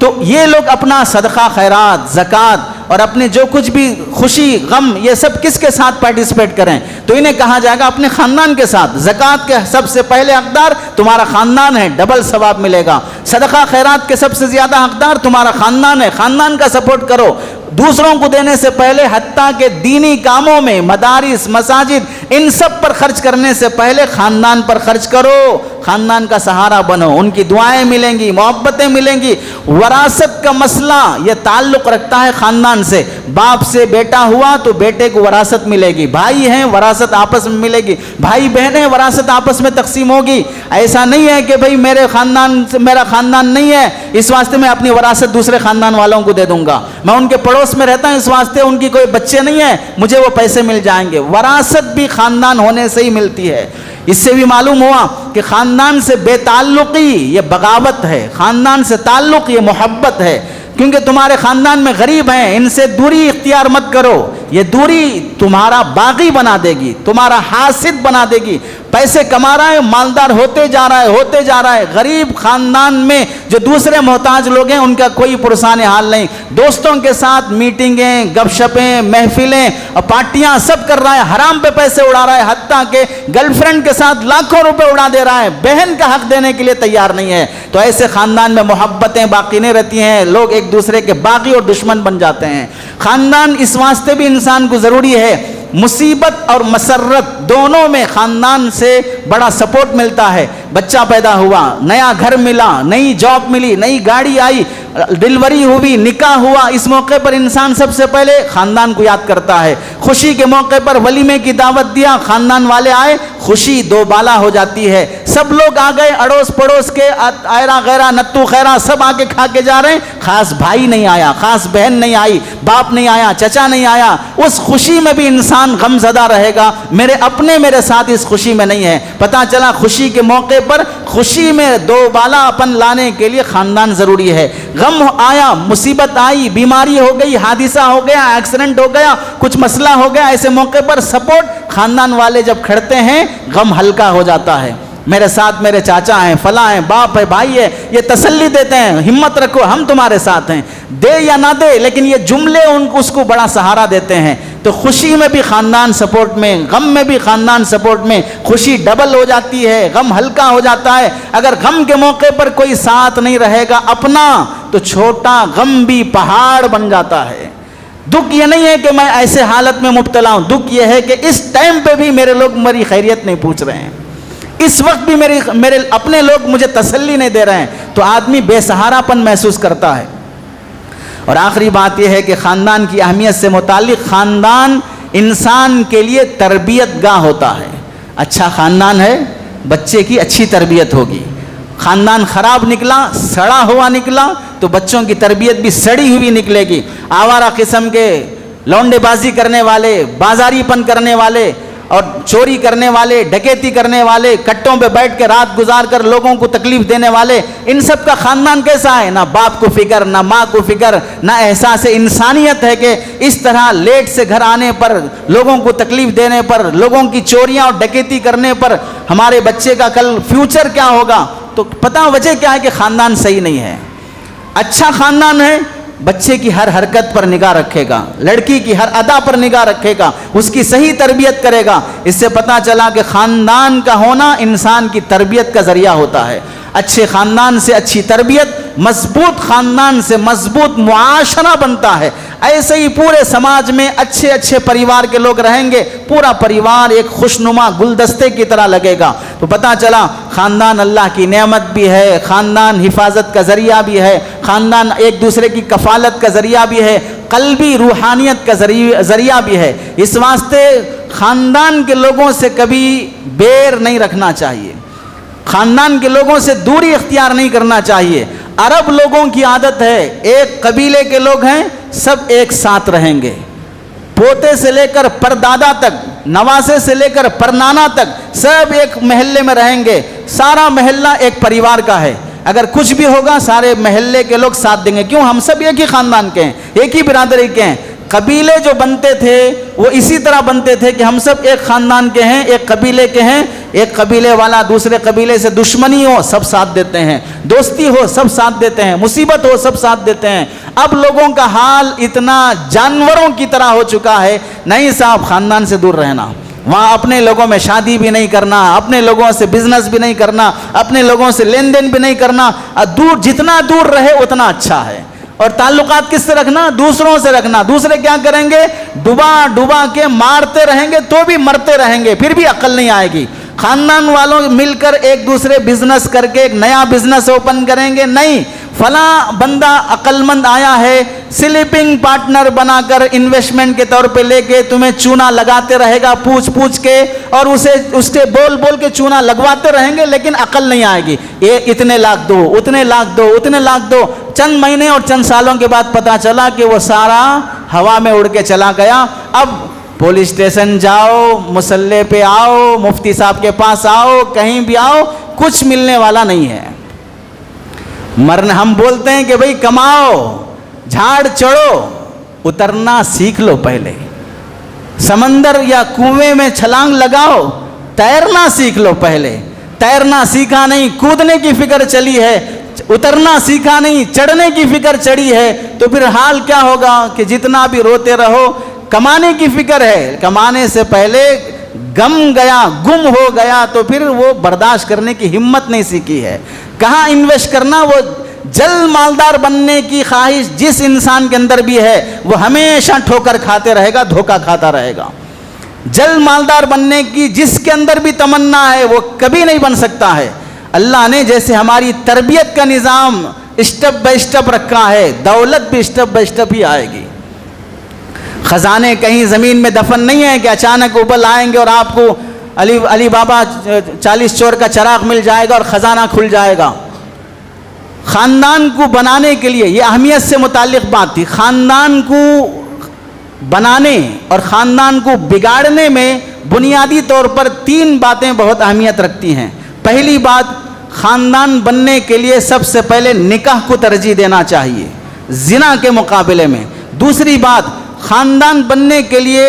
Speaker 1: تو یہ لوگ اپنا صدقہ خیرات زکوٰۃ اور اپنے جو کچھ بھی خوشی غم یہ سب کس کے ساتھ پارٹیسپیٹ کریں؟ تو انہیں کہا جائے گا اپنے خاندان کے ساتھ۔ زکوٰۃ کے سب سے پہلے حقدار تمہارا خاندان ہے، ڈبل ثواب ملے گا۔ صدقہ خیرات کے سب سے زیادہ حقدار تمہارا خاندان ہے، خاندان کا سپورٹ کرو۔ دوسروں کو دینے سے پہلے حتیٰ کہ دینی کاموں میں مدارس مساجد ان سب پر خرچ کرنے سے پہلے خاندان پر خرچ کرو، خاندان کا سہارا بنو، ان کی دعائیں ملیں گی، محبتیں ملیں گی۔ وراثت کا مسئلہ یہ تعلق رکھتا ہے خاندان سے، باپ سے بیٹا ہوا تو بیٹے کو وراثت ملے گی، بھائی ہیں وراثت آپس میں ملے گی، بھائی بہن ہیں وراثت آپس میں تقسیم ہوگی۔ ایسا نہیں ہے کہ بھئی میرے خاندان سے میرا خاندان نہیں ہے اس واسطے میں اپنی وراثت دوسرے خاندان والوں کو دے دوں گا، میں ان کے پڑوس میں رہتا ہوں اس واسطے ان کی کوئی بچے نہیں ہیں مجھے وہ پیسے مل جائیں گے۔ وراثت بھی خاندان ہونے سے ہی ملتی ہے۔ اس سے بھی معلوم ہوا کہ خاندان سے بے تعلقی یہ بغاوت ہے، خاندان سے تعلق یہ محبت ہے، کیونکہ تمہارے خاندان میں غریب ہیں، ان سے دوری اختیار مت کرو، یہ دوری تمہارا باغی بنا دے گی، تمہارا حاسد بنا دے گی۔ پیسے کما رہا ہے، مالدار ہوتے جا رہا ہے، غریب خاندان میں جو دوسرے محتاج لوگ ہیں ان کا کوئی پرسان حال نہیں، دوستوں کے ساتھ میٹنگیں گپ شپیں محفلیں اور پارٹیاں سب کر رہا ہے، حرام پہ پیسے اڑا رہا ہے، حتیٰ کہ گرل فرینڈ کے ساتھ لاکھوں روپے اڑا دے رہا ہے، بہن کا حق دینے کے لیے تیار نہیں ہے۔ تو ایسے خاندان میں محبتیں باقی نہیں رہتی ہیں، لوگ ایک دوسرے کے باغی اور دشمن بن جاتے ہیں۔ خاندان اس واسطے بھی انسان کو ضروری ہے، مصیبت اور مسرت دونوں میں خاندان سے بڑا سپورٹ ملتا ہے۔ بچہ پیدا ہوا، نیا گھر ملا، نئی جاب ملی، نئی گاڑی آئی، ڈلیوری ہوئی، نکاح ہوا، اس موقع پر انسان سب سے پہلے خاندان کو یاد کرتا ہے۔ خوشی کے موقع پر ولیمے کی دعوت دیا، خاندان والے آئے، خوشی دو بالا ہو جاتی ہے۔ سب لوگ آ گئے، اڑوس پڑوس کے ایرا غیرہ نتو خیرہ سب آ کے کھا کے جا رہے ہیں، خاص بھائی نہیں آیا، خاص بہن نہیں آئی، باپ نہیں آیا، چچا نہیں آیا۔ اس خوشی میں بھی انسان غم زدہ رہے گا، میرے اپنے میرے ساتھ اس خوشی میں نہیں ہے۔ پتہ چلا خوشی کے موقع پر خوشی میں دو بالا اپن لانے کے لیے خاندان ضروری ہے۔ غم آیا، مصیبت آئی، بیماری ہو گئی، حادثہ ہو گیا، ایکسیڈنٹ ہو گیا، کچھ مسئلہ ہو گیا، ایسے موقع پر سپورٹ خاندان والے جب کھڑتے ہیں غم ہلکا ہو جاتا ہے۔ میرے ساتھ میرے چاچا ہیں، فلاں ہیں، باپ ہے، بھائی ہے، یہ تسلی دیتے ہیں، ہمت رکھو ہم تمہارے ساتھ ہیں، دے یا نہ دے لیکن یہ جملے اس کو بڑا سہارا دیتے ہیں۔ تو خوشی میں بھی خاندان سپورٹ میں، غم میں بھی خاندان سپورٹ میں، خوشی ڈبل ہو جاتی ہے، غم ہلکا ہو جاتا ہے۔ اگر غم کے موقع پر کوئی ساتھ نہیں رہے گا اپنا تو چھوٹا غم بھی پہاڑ بن جاتا ہے۔ دکھ یہ نہیں ہے کہ میں ایسے حالت میں مبتلا ہوں، دکھ یہ ہے کہ اس ٹائم پہ بھی میرے لوگ میری خیریت نہیں پوچھ رہے ہیں، اس وقت بھی میرے اپنے لوگ مجھے تسلی نہیں دے رہے ہیں، تو آدمی بے سہارا پن محسوس کرتا ہے۔ اور آخری بات یہ ہے کہ خاندان کی اہمیت سے متعلق خاندان انسان کے لیے تربیت گاہ ہوتا ہے۔ اچھا خاندان ہے، بچے کی اچھی تربیت ہوگی۔ خاندان خراب نکلا، سڑا ہوا نکلا تو بچوں کی تربیت بھی سڑی ہوئی نکلے گی۔ آوارہ قسم کے لونڈے بازی کرنے والے، بازاری پن کرنے والے اور چوری کرنے والے، ڈکیتی کرنے والے، کٹوں پہ بیٹھ کے رات گزار کر لوگوں کو تکلیف دینے والے، ان سب کا خاندان کیسا ہے؟ نہ باپ کو فکر، نہ ماں کو فکر، نہ احساس انسانیت ہے کہ اس طرح لیٹ سے گھر آنے پر، لوگوں کو تکلیف دینے پر، لوگوں کی چوریاں اور ڈکیتی کرنے پر ہمارے بچے کا کل فیوچر کیا ہوگا؟ تو پتہ وجہ کیا ہے کہ خاندان صحیح نہیں ہے۔ اچھا خاندان ہے، بچے کی ہر حرکت پر نگاہ رکھے گا، لڑکی کی ہر ادا پر نگاہ رکھے گا، اس کی صحیح تربیت کرے گا۔ اس سے پتہ چلا کہ خاندان کا ہونا انسان کی تربیت کا ذریعہ ہوتا ہے۔ اچھے خاندان سے اچھی تربیت، مضبوط خاندان سے مضبوط معاشرہ بنتا ہے۔ ایسے ہی پورے سماج میں اچھے اچھے پریوار کے لوگ رہیں گے، پورا پریوار ایک خوشنما گلدستے کی طرح لگے گا۔ تو پتہ چلا خاندان اللہ کی نعمت بھی ہے، خاندان حفاظت کا ذریعہ بھی ہے، خاندان ایک دوسرے کی کفالت کا ذریعہ بھی ہے، قلبی روحانیت کا ذریعہ بھی ہے۔ اس واسطے خاندان کے لوگوں سے کبھی بیر نہیں رکھنا چاہیے، خاندان کے لوگوں سے دوری اختیار نہیں کرنا چاہیے۔ عرب لوگوں کی عادت ہے، ایک قبیلے کے لوگ ہیں، سب ایک ساتھ رہیں گے، پوتے سے لے کر پردادا تک، نواسے سے لے کر پرنانا تک سب ایک محلے میں رہیں گے، سارا محلہ ایک پریوار کا ہے۔ اگر کچھ بھی ہوگا سارے محلے کے لوگ ساتھ دیں گے، کیوں؟ ہم سب ایک ہی خاندان کے ہیں، ایک ہی برادری کے ہیں۔ قبیلے جو بنتے تھے وہ اسی طرح بنتے تھے کہ ہم سب ایک خاندان کے ہیں، ایک قبیلے کے ہیں، ایک قبیلے والا دوسرے قبیلے سے دشمنی ہو سب ساتھ دیتے ہیں، دوستی ہو سب ساتھ دیتے ہیں، مصیبت ہو سب ساتھ دیتے ہیں۔ اب لوگوں کا حال اتنا جانوروں کی طرح ہو چکا ہے، نہیں صاحب خاندان سے دور رہنا، وہاں اپنے لوگوں میں شادی بھی نہیں کرنا، اپنے لوگوں سے بزنس بھی نہیں کرنا، اپنے لوگوں سے لین دین بھی نہیں کرنا، دور جتنا دور رہے اتنا اچھا ہے۔ اور تعلقات کس سے رکھنا؟ دوسروں سے رکھنا۔ دوسرے کیا کریں گے؟ ڈبا ڈبا کے مارتے رہیں گے تو بھی مرتے رہیں گے، پھر بھی عقل نہیں آئے گی۔ خاندان والوں مل کر ایک دوسرے بزنس کر کے ایک نیا بزنس اوپن کریں گے، نہیں، فلاں بندہ عقل مند آیا ہے، سلیپنگ پارٹنر بنا کر انویسٹمنٹ کے طور پہ لے کے تمہیں چونا لگاتے رہے گا پوچھ پوچھ کے، اور اس کے بول بول کے چونا لگواتے رہیں گے، لیکن عقل نہیں آئے گی۔ یہ اتنے لاکھ دو، اتنے لاکھ دو، اتنے لاکھ دو، چند مہینے اور چند سالوں کے بعد پتا چلا کہ وہ سارا ہوا میں اڑ کے چلا گیا۔ اب پولیس اسٹیشن جاؤ، مسلح پہ آؤ، مفتی صاحب کے پاس آؤ، کہیں بھی آؤ، کچھ ملنے والا نہیں ہے۔ ہم بولتے ہیں کہ بھئی کماؤ، جھاڑ چڑھو، اترنا سیکھ لو پہلے، سمندر یا کنویں میں چھلانگ لگاؤ، تیرنا سیکھ لو پہلے۔ تیرنا سیکھا نہیں، کودنے کی فکر چلی ہے، اترنا سیکھا نہیں، چڑھنے کی فکر چڑھی ہے، تو پھر حال کیا ہوگا کہ جتنا بھی روتے رہو۔ کمانے کی فکر ہے، کمانے سے پہلے گم ہو گیا تو پھر وہ برداشت کرنے کی ہمت نہیں سیکھی ہے۔ کہاں انویسٹ کرنا؟ وہ جلد مالدار بننے کی خواہش جس انسان کے اندر بھی ہے وہ ہمیشہ ٹھوکر کھاتے رہے گا، دھوکہ کھاتا رہے گا۔ جلد مالدار بننے کی جس کے اندر بھی تمنا ہے وہ کبھی نہیں بن سکتا ہے۔ اللہ نے جیسے ہماری تربیت کا نظام اسٹیپ بائی اسٹیپ رکھا ہے، دولت بھی اسٹیپ بائی اسٹیپ ہی آئے گی۔ خزانے کہیں زمین میں دفن نہیں ہیں کہ اچانک ابل آئیں گے اور آپ کو علی بابا 40 چور کا چراغ مل جائے گا اور خزانہ کھل جائے گا۔ خاندان کو بنانے کے لیے یہ اہمیت سے متعلق بات تھی۔ خاندان کو بنانے اور خاندان کو بگاڑنے میں بنیادی طور پر 3 باتیں بہت اہمیت رکھتی ہیں۔ پہلی بات، خاندان بننے کے لیے سب سے پہلے نکاح کو ترجیح دینا چاہیے زنا کے مقابلے میں۔ دوسری بات، خاندان بننے کے لیے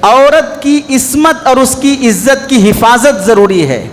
Speaker 1: عورت کی عصمت اور اس کی عزت کی حفاظت ضروری ہے،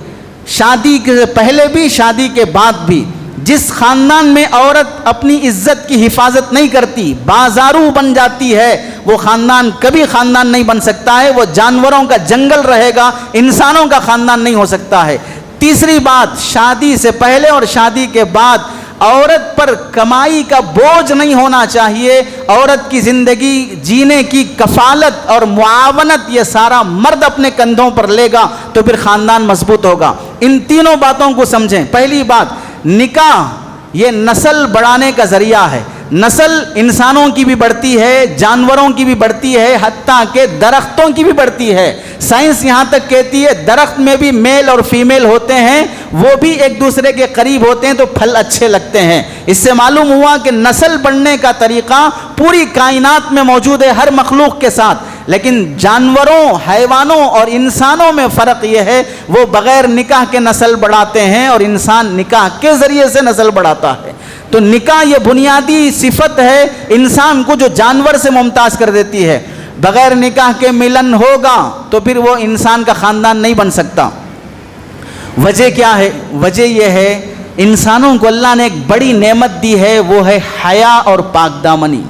Speaker 1: شادی کے پہلے بھی شادی کے بعد بھی۔ جس خاندان میں عورت اپنی عزت کی حفاظت نہیں کرتی، بازارو بن جاتی ہے، وہ خاندان کبھی خاندان نہیں بن سکتا ہے، وہ جانوروں کا جنگل رہے گا، انسانوں کا خاندان نہیں ہو سکتا ہے۔ تیسری بات، شادی سے پہلے اور شادی کے بعد عورت پر کمائی کا بوجھ نہیں ہونا چاہیے۔ عورت کی زندگی جینے کی کفالت اور معاونت یہ سارا مرد اپنے کندھوں پر لے گا تو پھر خاندان مضبوط ہوگا۔ ان تینوں باتوں کو سمجھیں۔ پہلی بات، نکاح یہ نسل بڑھانے کا ذریعہ ہے۔ نسل انسانوں کی بھی بڑھتی ہے، جانوروں کی بھی بڑھتی ہے، حتیٰ کہ درختوں کی بھی بڑھتی ہے۔ سائنس یہاں تک کہتی ہے درخت میں بھی میل اور فیمیل ہوتے ہیں، وہ بھی ایک دوسرے کے قریب ہوتے ہیں تو پھل اچھے لگتے ہیں۔ اس سے معلوم ہوا کہ نسل بڑھنے کا طریقہ پوری کائنات میں موجود ہے، ہر مخلوق کے ساتھ۔ لیکن جانوروں، حیوانوں اور انسانوں میں فرق یہ ہے، وہ بغیر نکاح کے نسل بڑھاتے ہیں اور انسان نکاح کے ذریعے سے نسل بڑھاتا ہے۔ تو نکاح یہ بنیادی صفت ہے انسان کو جو جانور سے ممتاز کر دیتی ہے۔ بغیر نکاح کے ملن ہوگا تو پھر وہ انسان کا خاندان نہیں بن سکتا۔ وجہ کیا ہے؟ وجہ یہ ہے انسانوں کو اللہ نے ایک بڑی نعمت دی ہے، وہ ہے حیا اور پاک دامنی۔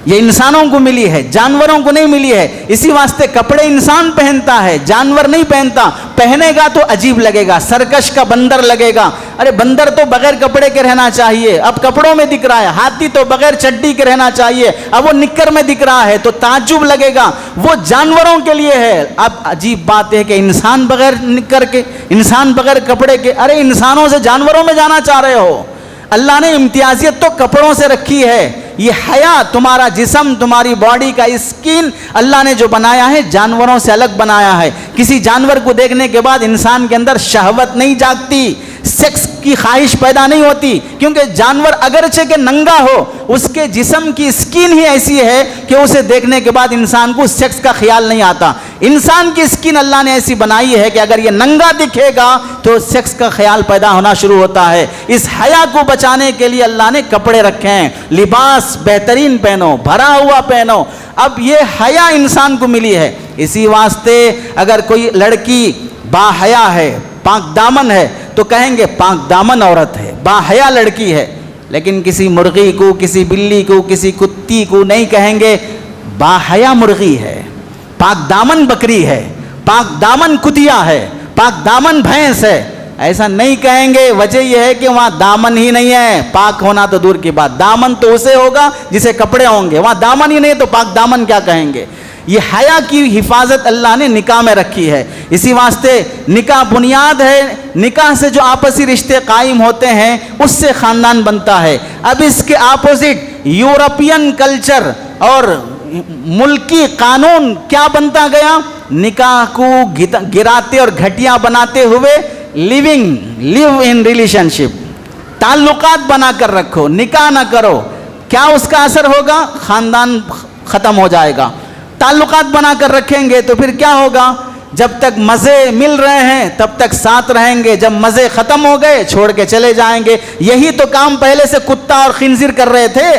Speaker 1: یہ انسانوں کو ملی ہے، جانوروں کو نہیں ملی ہے۔ اسی واسطے کپڑے انسان پہنتا ہے، جانور نہیں پہنتا۔ پہنے گا تو عجیب لگے گا، سرکش کا بندر لگے گا۔ ارے بندر تو بغیر کپڑے کے رہنا چاہیے، اب کپڑوں میں دکھ رہا ہے۔ ہاتھی تو بغیر چڈی کے رہنا چاہیے، اب وہ نکر میں دکھ رہا ہے تو تعجب لگے گا۔ وہ جانوروں کے لیے ہے۔ اب عجیب بات ہے کہ انسان بغیر نکر کے، انسان بغیر کپڑے کے، ارے انسانوں سے جانوروں میں جانا چاہ رہے ہو؟ اللہ نے امتیازیت تو کپڑوں سے رکھی ہے۔ یہ حیا تمہارا جسم، تمہاری باڈی کا اسکن اللہ نے جو بنایا ہے جانوروں سے الگ بنایا ہے۔ کسی جانور کو دیکھنے کے بعد انسان کے اندر شہوت نہیں جاگتی، سیکس کی خواہش پیدا نہیں ہوتی، کیونکہ جانور اگرچہ کہ ننگا ہو، اس کے جسم کی اسکن ہی ایسی ہے کہ اسے دیکھنے کے بعد انسان کو سیکس کا خیال نہیں آتا۔ انسان کی اسکن اللہ نے ایسی بنائی ہے کہ اگر یہ ننگا دکھے گا تو سیکس کا خیال پیدا ہونا شروع ہوتا ہے۔ اس حیا کو بچانے کے لیے اللہ نے کپڑے رکھے ہیں، لباس بہترین پہنو، بھرا ہوا پہنو۔ اب یہ حیا انسان کو ملی ہے، اسی واسطے اگر کوئی لڑکی با حیا ہے، پاک دامن ہے، تو کہیں گے پاک دامن عورت ہے، با حیا لڑکی ہے۔ لیکن کسی مرغی کو، کسی بلی کو، کسی کتی کو نہیں کہیں گے با حیا مرغی ہے، پاک دامن بکری ہے، پاک دامن کتیا ہے، پاک دامن بھینس ہے، ایسا نہیں کہیں گے۔ وجہ یہ ہے کہ وہاں دامن ہی نہیں ہے، پاک ہونا تو دور کی بات، دامن تو اسے ہوگا جسے کپڑے ہوں گے، وہاں دامن ہی نہیں تو پاک دامن کیا کہیں گے۔ یہ حیا کی حفاظت اللہ نے نکاح میں رکھی ہے، اسی واسطے نکاح بنیاد ہے۔ نکاح سے جو آپسی رشتے قائم ہوتے ہیں اس سے خاندان بنتا ہے۔ اب اس کے اپوزٹ یورپین کلچر اور ملکی قانون کیا بنتا گیا؟ نکاح کو گراتے اور گھٹیا بناتے ہوئے لیو ان ریلیشن شپ، تعلقات بنا کر رکھو، نکاح نہ کرو۔ کیا اس کا اثر ہوگا؟ خاندان ختم ہو جائے گا۔ تعلقات بنا کر رکھیں گے تو پھر کیا ہوگا؟ جب تک مزے مل رہے ہیں تب تک ساتھ رہیں گے، جب مزے ختم ہو گئے چھوڑ کے چلے جائیں گے۔ یہی تو کام پہلے سے کتا اور خنزیر کر رہے تھے۔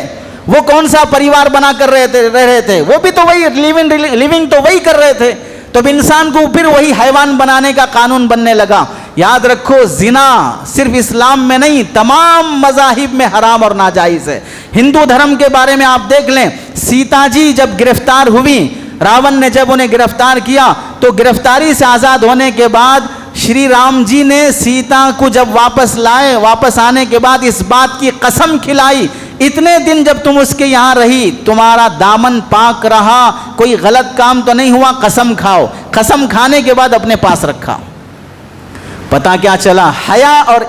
Speaker 1: وہ کون سا پریوار بنا کر رہ رہے تھے؟ وہ بھی تو وہی لیونگ تو وہی کر رہے تھے۔ تو انسان کو پھر وہی حیوان بنانے کا قانون بننے لگا۔ یاد رکھو، زنا صرف اسلام میں نہیں، تمام مذاہب میں حرام اور ناجائز ہے۔ ہندو دھرم کے بارے میں آپ دیکھ لیں، سیتا جی جب گرفتار ہوئی، راون نے جب انہیں گرفتار کیا تو گرفتاری سے آزاد ہونے کے بعد شری رام جی نے سیتا کو جب واپس لائے، واپس آنے کے بعد اس بات کی قسم کھلائی، اتنے دن جب تم اس کے یہاں رہی تمہارا دامن پاک رہا، کوئی غلط کام تو نہیں ہوا، قسم کھاؤ۔ قسم کھانے کے بعد اپنے پاس رکھا۔ پتہ کیا چلا؟ حیا اور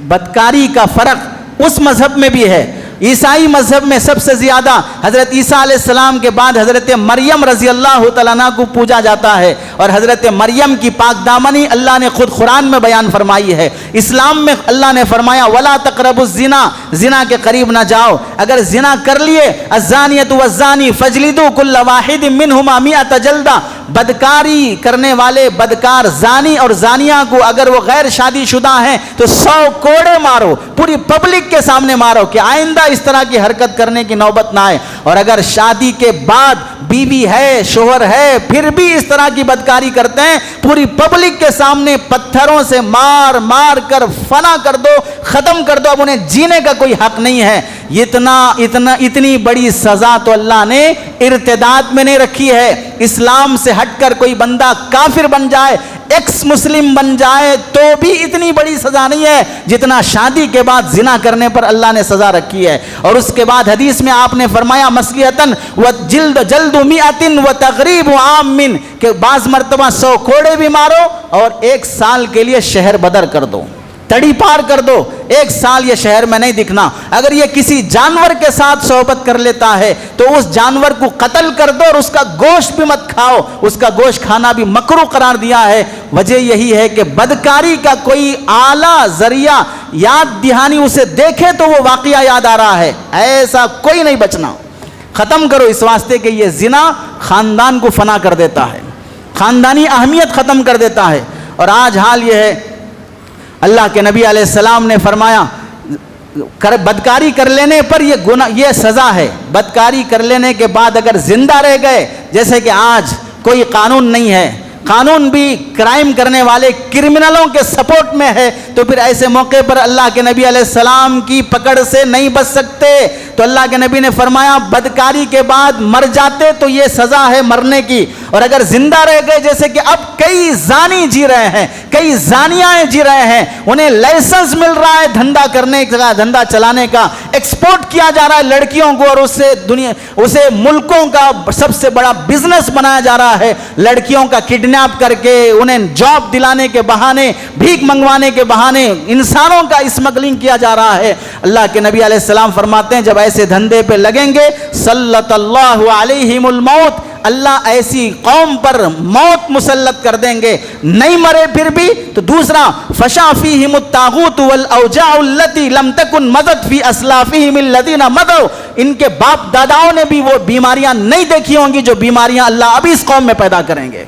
Speaker 1: بدکاری کا فرق اس مذہب میں بھی ہے۔ عیسائی مذہب میں سب سے زیادہ حضرت عیسیٰ علیہ السلام کے بعد حضرت مریم رضی اللہ تعالیٰ عنہ کو پوجا جاتا ہے، اور حضرت مریم کی پاک دامنی اللہ نے خود قرآن میں بیان فرمائی ہے۔ اسلام میں اللہ نے فرمایا وَلَا تَقْرَبُوا الزِّنَا، زنا کے قریب نہ جاؤ۔ اگر زنا کر لیے الزَّانِيَةُ وَالزَّانِي فَاجْلِدُوا كُلَّ وَاحِدٍ مِّنْهُمَا 100 جلدہ۔ بدکاری کرنے والے بدکار زانی اور زانیہ کو اگر وہ غیر شادی شدہ ہیں تو 100 کوڑے مارو، پوری پبلک کے سامنے مارو کہ آئندہ اس طرح کی حرکت کرنے کی نوبت نہ آئے۔ اور اگر شادی کے بعد بیوی ہے، شوہر ہے، پھر بھی اس طرح کی بدکاری کرتے ہیں، پوری پبلک کے سامنے پتھروں سے مار مار کر فنا کر دو، ختم کر دو، اب انہیں جینے کا کوئی حق نہیں ہے۔ اتنی بڑی سزا تو اللہ نے ارتداد میں نہیں رکھی ہے۔ اسلام سے ہٹ کر کوئی بندہ کافر بن جائے، ایکس مسلم بن جائے تو بھی اتنی بڑی سزا نہیں ہے جتنا شادی کے بعد زنا کرنے پر اللہ نے سزا رکھی ہے۔ اور اس کے بعد حدیث میں آپ نے فرمایا مصلیحتن وجلد 100 وتغریب عام، کہ بعض مرتبہ 100 کوڑے بھی مارو اور 1 سال کے لیے شہر بدر کر دو، تڑی پار کر دو، 1 سال یہ شہر میں نہیں دکھنا۔ اگر یہ کسی جانور کے ساتھ صحبت کر لیتا ہے تو اس جانور کو قتل کر دو اور اس کا گوشت بھی مت کھاؤ، اس کا گوشت کھانا بھی مکروہ قرار دیا ہے۔ وجہ یہی ہے کہ بدکاری کا کوئی اعلیٰ ذریعہ یاد دہانی اسے دیکھے تو وہ واقعہ یاد آ رہا ہے، ایسا کوئی نہیں بچنا۔ ختم کرو، اس واسطے کہ یہ زنا خاندان کو فنا کر دیتا ہے، خاندانی اہمیت ختم کر دیتا ہے۔ اور آج حال یہ ہے، اللہ کے نبی علیہ السلام نے فرمایا بدکاری کر لینے پر یہ گناہ، یہ سزا ہے۔ بدکاری کر لینے کے بعد اگر زندہ رہ گئے، جیسے کہ آج کوئی قانون نہیں ہے، قانون بھی کرائم کرنے والے کرمنلوں کے سپورٹ میں ہے، تو پھر ایسے موقع پر اللہ کے نبی علیہ السلام کی پکڑ سے نہیں بچ سکتے۔ تو اللہ کے نبی نے فرمایا بدکاری کے بعد مر جاتے تو یہ سزا ہے مرنے کی، اور اگر زندہ رہ گئے، جیسے کہ اب کئی زانی جی رہے ہیں، کئی زانیاں جی رہے ہیں، انہیں لائسنس مل رہا ہے دھندا کرنے کا، دھندا چلانے کا، ایکسپورٹ کیا جا رہا ہے لڑکیوں کو، اور اسے ملکوں کا سب سے بڑا بزنس بنایا جا رہا ہے۔ لڑکیوں کا کڈنیپ کر کے انہیں جاب دلانے کے بہانے، بھیک منگوانے کے بہانے انسانوں کا اسمگلنگ کیا جا رہا ہے۔ اللہ کے نبی علیہ السلام فرماتے ہیں جب ایسے دھندے پہ لگیں گے سلط اللہ علیہم الموت، اللہ ایسی قوم پر موت مسلط کر دیں گے، نہیں مرے پھر بھی تو دوسرا فشا فیہم الطاغوت والاوجاع التي لم تكن مضت فی اسلافہم الذین مضوا، ان کے باپ داداؤں نے بھی وہ بیماریاں نہیں دیکھی ہوں گی جو بیماریاں اللہ ابھی اس قوم میں پیدا کریں گے۔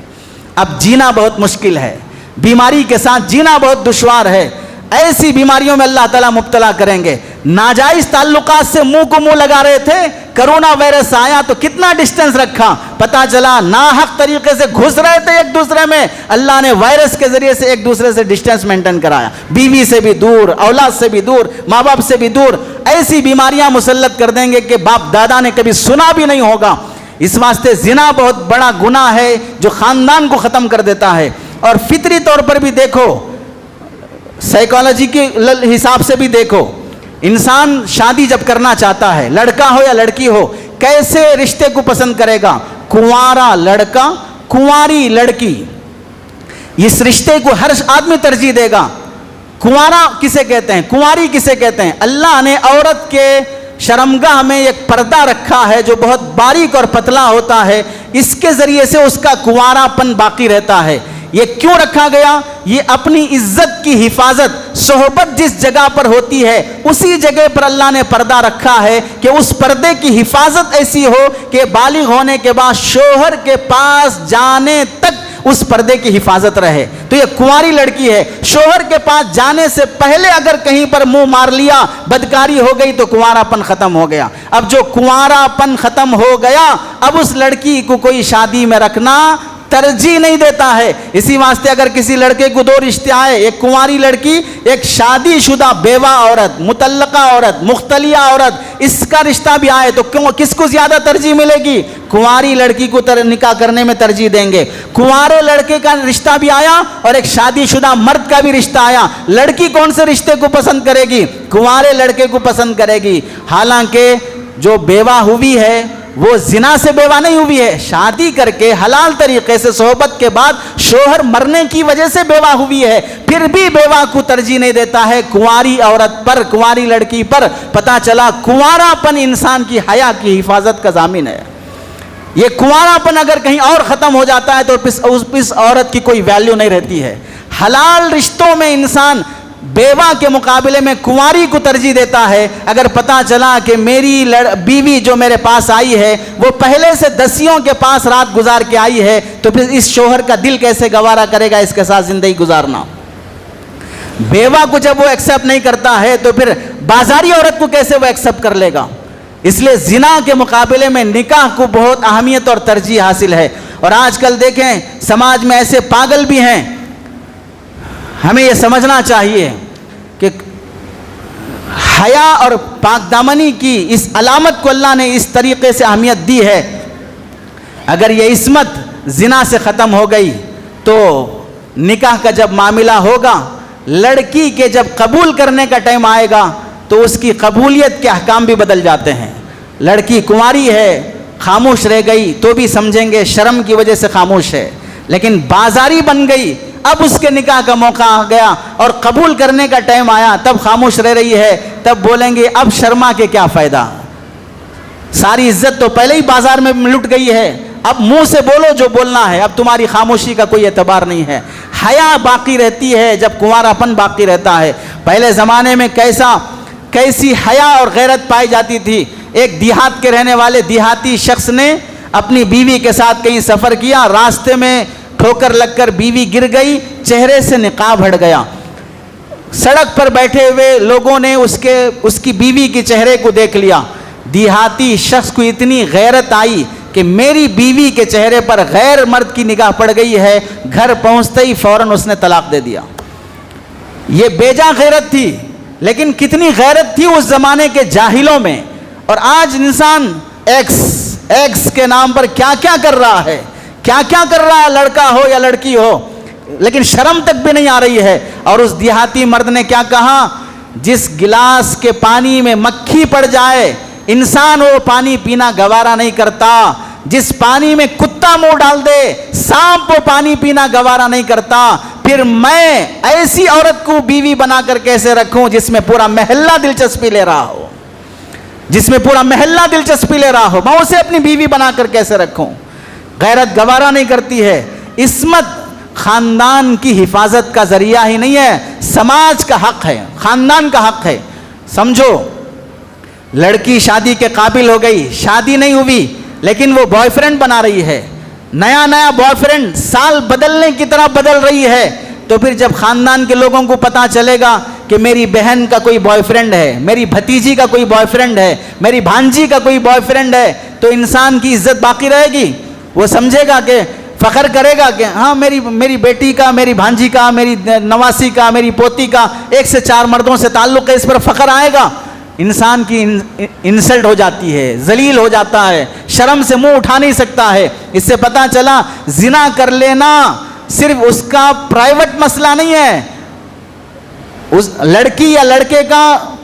Speaker 1: اب جینا بہت مشکل ہے، بیماری کے ساتھ جینا بہت دشوار ہے، ایسی بیماریوں میں اللہ تعالیٰ مبتلا کریں گے۔ ناجائز تعلقات سے منہ کو منہ لگا رہے تھے، کرونا وائرس آیا تو کتنا ڈسٹنس رکھا، پتا چلا ناحق طریقے سے گھس رہے تھے ایک دوسرے میں، اللہ نے وائرس کے ذریعے سے ایک دوسرے سے ڈسٹنس مینٹین کرایا، بیوی سے بھی دور، اولاد سے بھی دور، ماں باپ سے بھی دور، ایسی بیماریاں مسلط کر دیں گے کہ باپ دادا نے کبھی سنا بھی نہیں ہوگا۔ اس واسطے زنا بہت بڑا گناہ ہے جو خاندان کو ختم کر دیتا ہے۔ اور فطری طور پر بھی دیکھو، سائیکالوجی کے حساب سے بھی دیکھو، انسان شادی جب کرنا چاہتا ہے، لڑکا ہو یا لڑکی ہو، کیسے رشتے کو پسند کرے گا؟ کنوارا لڑکا، کنواری لڑکی، اس رشتے کو ہر آدمی ترجیح دے گا۔ کنوارا کسے کہتے ہیں؟ کنواری کسے کہتے ہیں؟ اللہ نے عورت کے شرمگاہ میں ایک پردہ رکھا ہے جو بہت باریک اور پتلا ہوتا ہے، اس کے ذریعے سے اس کا کنوارا پن باقی رہتا ہے۔ یہ کیوں رکھا گیا؟ یہ اپنی عزت کی حفاظت، صحبت جس جگہ پر ہوتی ہے اسی جگہ پر اللہ نے پردہ رکھا ہے کہ اس پردے کی حفاظت ایسی ہو کہ بالغ ہونے کے بعد شوہر کے پاس جانے تک اس پردے کی حفاظت رہے۔ تو یہ کنواری لڑکی ہے، شوہر کے پاس جانے سے پہلے اگر کہیں پر منہ مار لیا، بدکاری ہو گئی تو کنوارا پن ختم ہو گیا۔ اب جو کنوارا پن ختم ہو گیا، اب اس لڑکی کو کوئی شادی میں رکھنا ترجیح نہیں دیتا ہے۔ اسی واسطے اگر کسی لڑکے کو دو رشتے آئے، ایک کنواری لڑکی، ایک شادی شدہ بیوہ عورت، مطلقہ عورت، مختلیہ عورت، اس کا رشتہ بھی آئے تو کس کو زیادہ ترجیح ملے گی؟ کنواری لڑکی کو نکاح کرنے میں ترجیح دیں گے۔ کنوارے لڑکے کا رشتہ بھی آیا اور ایک شادی شدہ مرد کا بھی رشتہ آیا، لڑکی کون سے رشتے کو پسند کرے گی؟ کنوارے لڑکے کو پسند کرے گی۔ حالانکہ جو بیوہ ہوئی ہے وہ زنا سے بیوہ نہیں ہوئی ہے، شادی کر کے حلال طریقے سے صحبت کے بعد شوہر مرنے کی وجہ سے بیوہ ہوئی ہے، پھر بھی بیوہ کو ترجیح نہیں دیتا ہے کنواری عورت پر، کنواری لڑکی پر۔ پتہ چلا کنوارا پن انسان کی حیا کی حفاظت کا ضامن ہے۔ یہ کنوارا پن اگر کہیں اور ختم ہو جاتا ہے تو اس عورت کی کوئی ویلیو نہیں رہتی ہے۔ حلال رشتوں میں انسان بیوہ کے مقابلے میں کنواری کو ترجیح دیتا ہے۔ اگر پتہ چلا کہ میری بیوی جو میرے پاس آئی ہے وہ پہلے سے دسیوں کے پاس رات گزار کے آئی ہے تو پھر اس شوہر کا دل کیسے گوارا کرے گا اس کے ساتھ زندگی گزارنا؟ بیوہ کو جب وہ ایکسیپٹ نہیں کرتا ہے تو پھر بازاری عورت کو کیسے وہ ایکسیپٹ کر لے گا؟ اس لیے زنا کے مقابلے میں نکاح کو بہت اہمیت اور ترجیح حاصل ہے۔ اور آج کل دیکھیں سماج میں ایسے پاگل بھی ہیں، ہمیں یہ سمجھنا چاہیے کہ حیا اور پاک دامنی کی اس علامت کو اللہ نے اس طریقے سے اہمیت دی ہے۔ اگر یہ عصمت زنا سے ختم ہو گئی تو نکاح کا جب معاملہ ہوگا، لڑکی کے جب قبول کرنے کا ٹائم آئے گا تو اس کی قبولیت کے احکام بھی بدل جاتے ہیں۔ لڑکی کنواری ہے، خاموش رہ گئی تو بھی سمجھیں گے شرم کی وجہ سے خاموش ہے، لیکن بازاری بن گئی، اب اس کے نکاح کا موقع آ گیا اور قبول کرنے کا ٹائم آیا، تب خاموش رہ رہی ہے، تب بولیں گے اب شرما کے کیا فائدہ، ساری عزت تو پہلے ہی بازار میں لٹ گئی ہے، اب منہ سے بولو جو بولنا ہے، اب تمہاری خاموشی کا کوئی اعتبار نہیں ہے۔ حیا باقی رہتی ہے جب کنوارا پن باقی رہتا ہے۔ پہلے زمانے میں کیسی حیا اور غیرت پائی جاتی تھی۔ ایک دیہات کے رہنے والے دیہاتی شخص نے اپنی بیوی کے ساتھ کہیں سفر کیا، راستے میں ٹھوکر لگ کر بیوی گر گئی، چہرے سے نقاب ہٹ گیا۔ سڑک پر بیٹھے ہوئے لوگوں نے اس کی بیوی کے چہرے کو دیکھ لیا۔ دیہاتی شخص کو اتنی غیرت آئی کہ میری بیوی کے چہرے پر غیر مرد کی نگاہ پڑ گئی ہے، گھر پہنچتے ہی فوراً اس نے طلاق دے دیا۔ یہ بیجا غیرت تھی، لیکن کتنی غیرت تھی اس زمانے کے جاہلوں میں۔ اور آج انسان ایکس کے نام پر کیا کیا کر رہا ہے، کیا کیا کر رہا ہے، لڑکا ہو یا لڑکی ہو، لیکن شرم تک بھی نہیں آ رہی ہے۔ اور اس دیہاتی مرد نے کیا کہا، جس گلاس کے پانی میں مکھی پڑ جائے انسان وہ پانی پینا گوارا نہیں کرتا، جس پانی میں کتا منہ ڈال دے سانپ وہ پانی پینا گوارا نہیں کرتا، پھر میں ایسی عورت کو بیوی بنا کر کیسے رکھوں جس میں پورا محلہ دلچسپی لے رہا ہو، جس میں پورا محلہ دلچسپی لے رہا ہو، میں اسے اپنی بیوی بنا کر کیسے رکھوں؟ غیرت گوارا نہیں کرتی ہے. عصمت خاندان کی حفاظت کا ذریعہ ہی نہیں ہے، سماج کا حق ہے، خاندان کا حق ہے. سمجھو لڑکی شادی کے قابل ہو گئی، شادی نہیں ہوئی لیکن وہ بوائے فرینڈ بنا رہی ہے، نیا نیا بوائے فرینڈ سال بدلنے کی طرح بدل رہی ہے. تو پھر جب خاندان کے لوگوں کو پتا چلے گا کہ میری بہن کا کوئی بوائے فرینڈ ہے، میری بھتیجی کا کوئی بوائے فرینڈ ہے، میری بھانجی کا کوئی بوائے فرینڈ ہے، تو انسان کی عزت باقی رہے گی؟ وہ سمجھے گا کہ فخر کرے گا کہ ہاں میری بیٹی کا، میری بھانجی کا، میری نواسی کا، میری پوتی کا 1 سے 4 مردوں سے تعلق ہے، اس پر فخر آئے گا. انسان کی انسلٹ ہو جاتی ہے، ذلیل ہو جاتا ہے، شرم سے منہ اٹھا نہیں سکتا ہے. اس سے پتا چلا زنا کر لینا صرف اس کا پرائیویٹ مسئلہ نہیں ہے، اس لڑکی یا لڑکے کا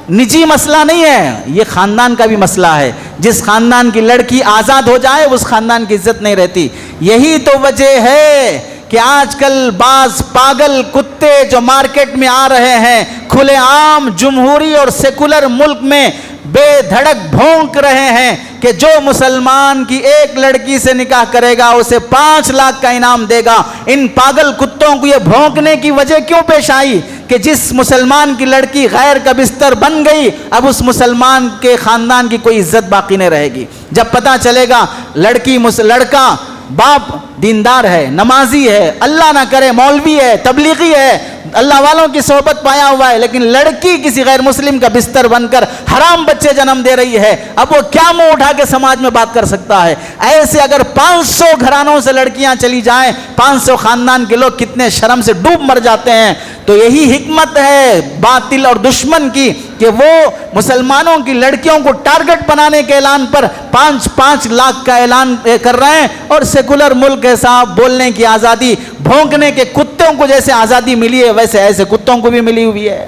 Speaker 1: نجی مسئلہ نہیں ہے، یہ خاندان کا بھی مسئلہ ہے. جس خاندان کی لڑکی آزاد ہو جائے اس خاندان کی عزت نہیں رہتی. یہی تو وجہ ہے کہ آج کل بعض پاگل کتے جو مارکیٹ میں آ رہے ہیں، کھلے عام جمہوری اور سیکولر ملک میں بے دھڑک بھونک رہے ہیں کہ جو مسلمان کی ایک لڑکی سے نکاح کرے گا اسے 5 لاکھ کا انعام دے گا. ان پاگل کتوں کو یہ بھونکنے کی وجہ کیوں پیش آئی کہ جس مسلمان کی لڑکی غیر کا بستر بن گئی اب اس مسلمان کے خاندان کی کوئی عزت باقی نہیں رہے گی. جب پتہ چلے گا لڑکا باپ دیندار ہے، نمازی ہے، اللہ نہ کرے مولوی ہے، تبلیغی ہے، اللہ والوں کی صحبت پایا ہوا ہے، لیکن لڑکی کسی غیر مسلم کا بستر بن کر حرام بچے جنم دے رہی ہے، اب وہ کیا منہ اٹھا کے سماج میں بات کر سکتا ہے؟ ایسے اگر 500 گھرانوں سے لڑکیاں چلی جائیں، 500 خاندان کے لوگ کتنے شرم سے ڈوب مر جاتے ہیں. تو یہی حکمت ہے باطل اور دشمن کی کہ وہ مسلمانوں کی لڑکیوں کو ٹارگٹ بنانے کے اعلان پر 5 لاکھ کا اعلان کر رہے ہیں، اور سیکولر ملک ہے صاحب، بولنے کی آزادی، بھونکنے کے کتوں کو جیسے آزادی ملی ہے ویسے ایسے کتوں کو بھی ملی ہوئی ہے.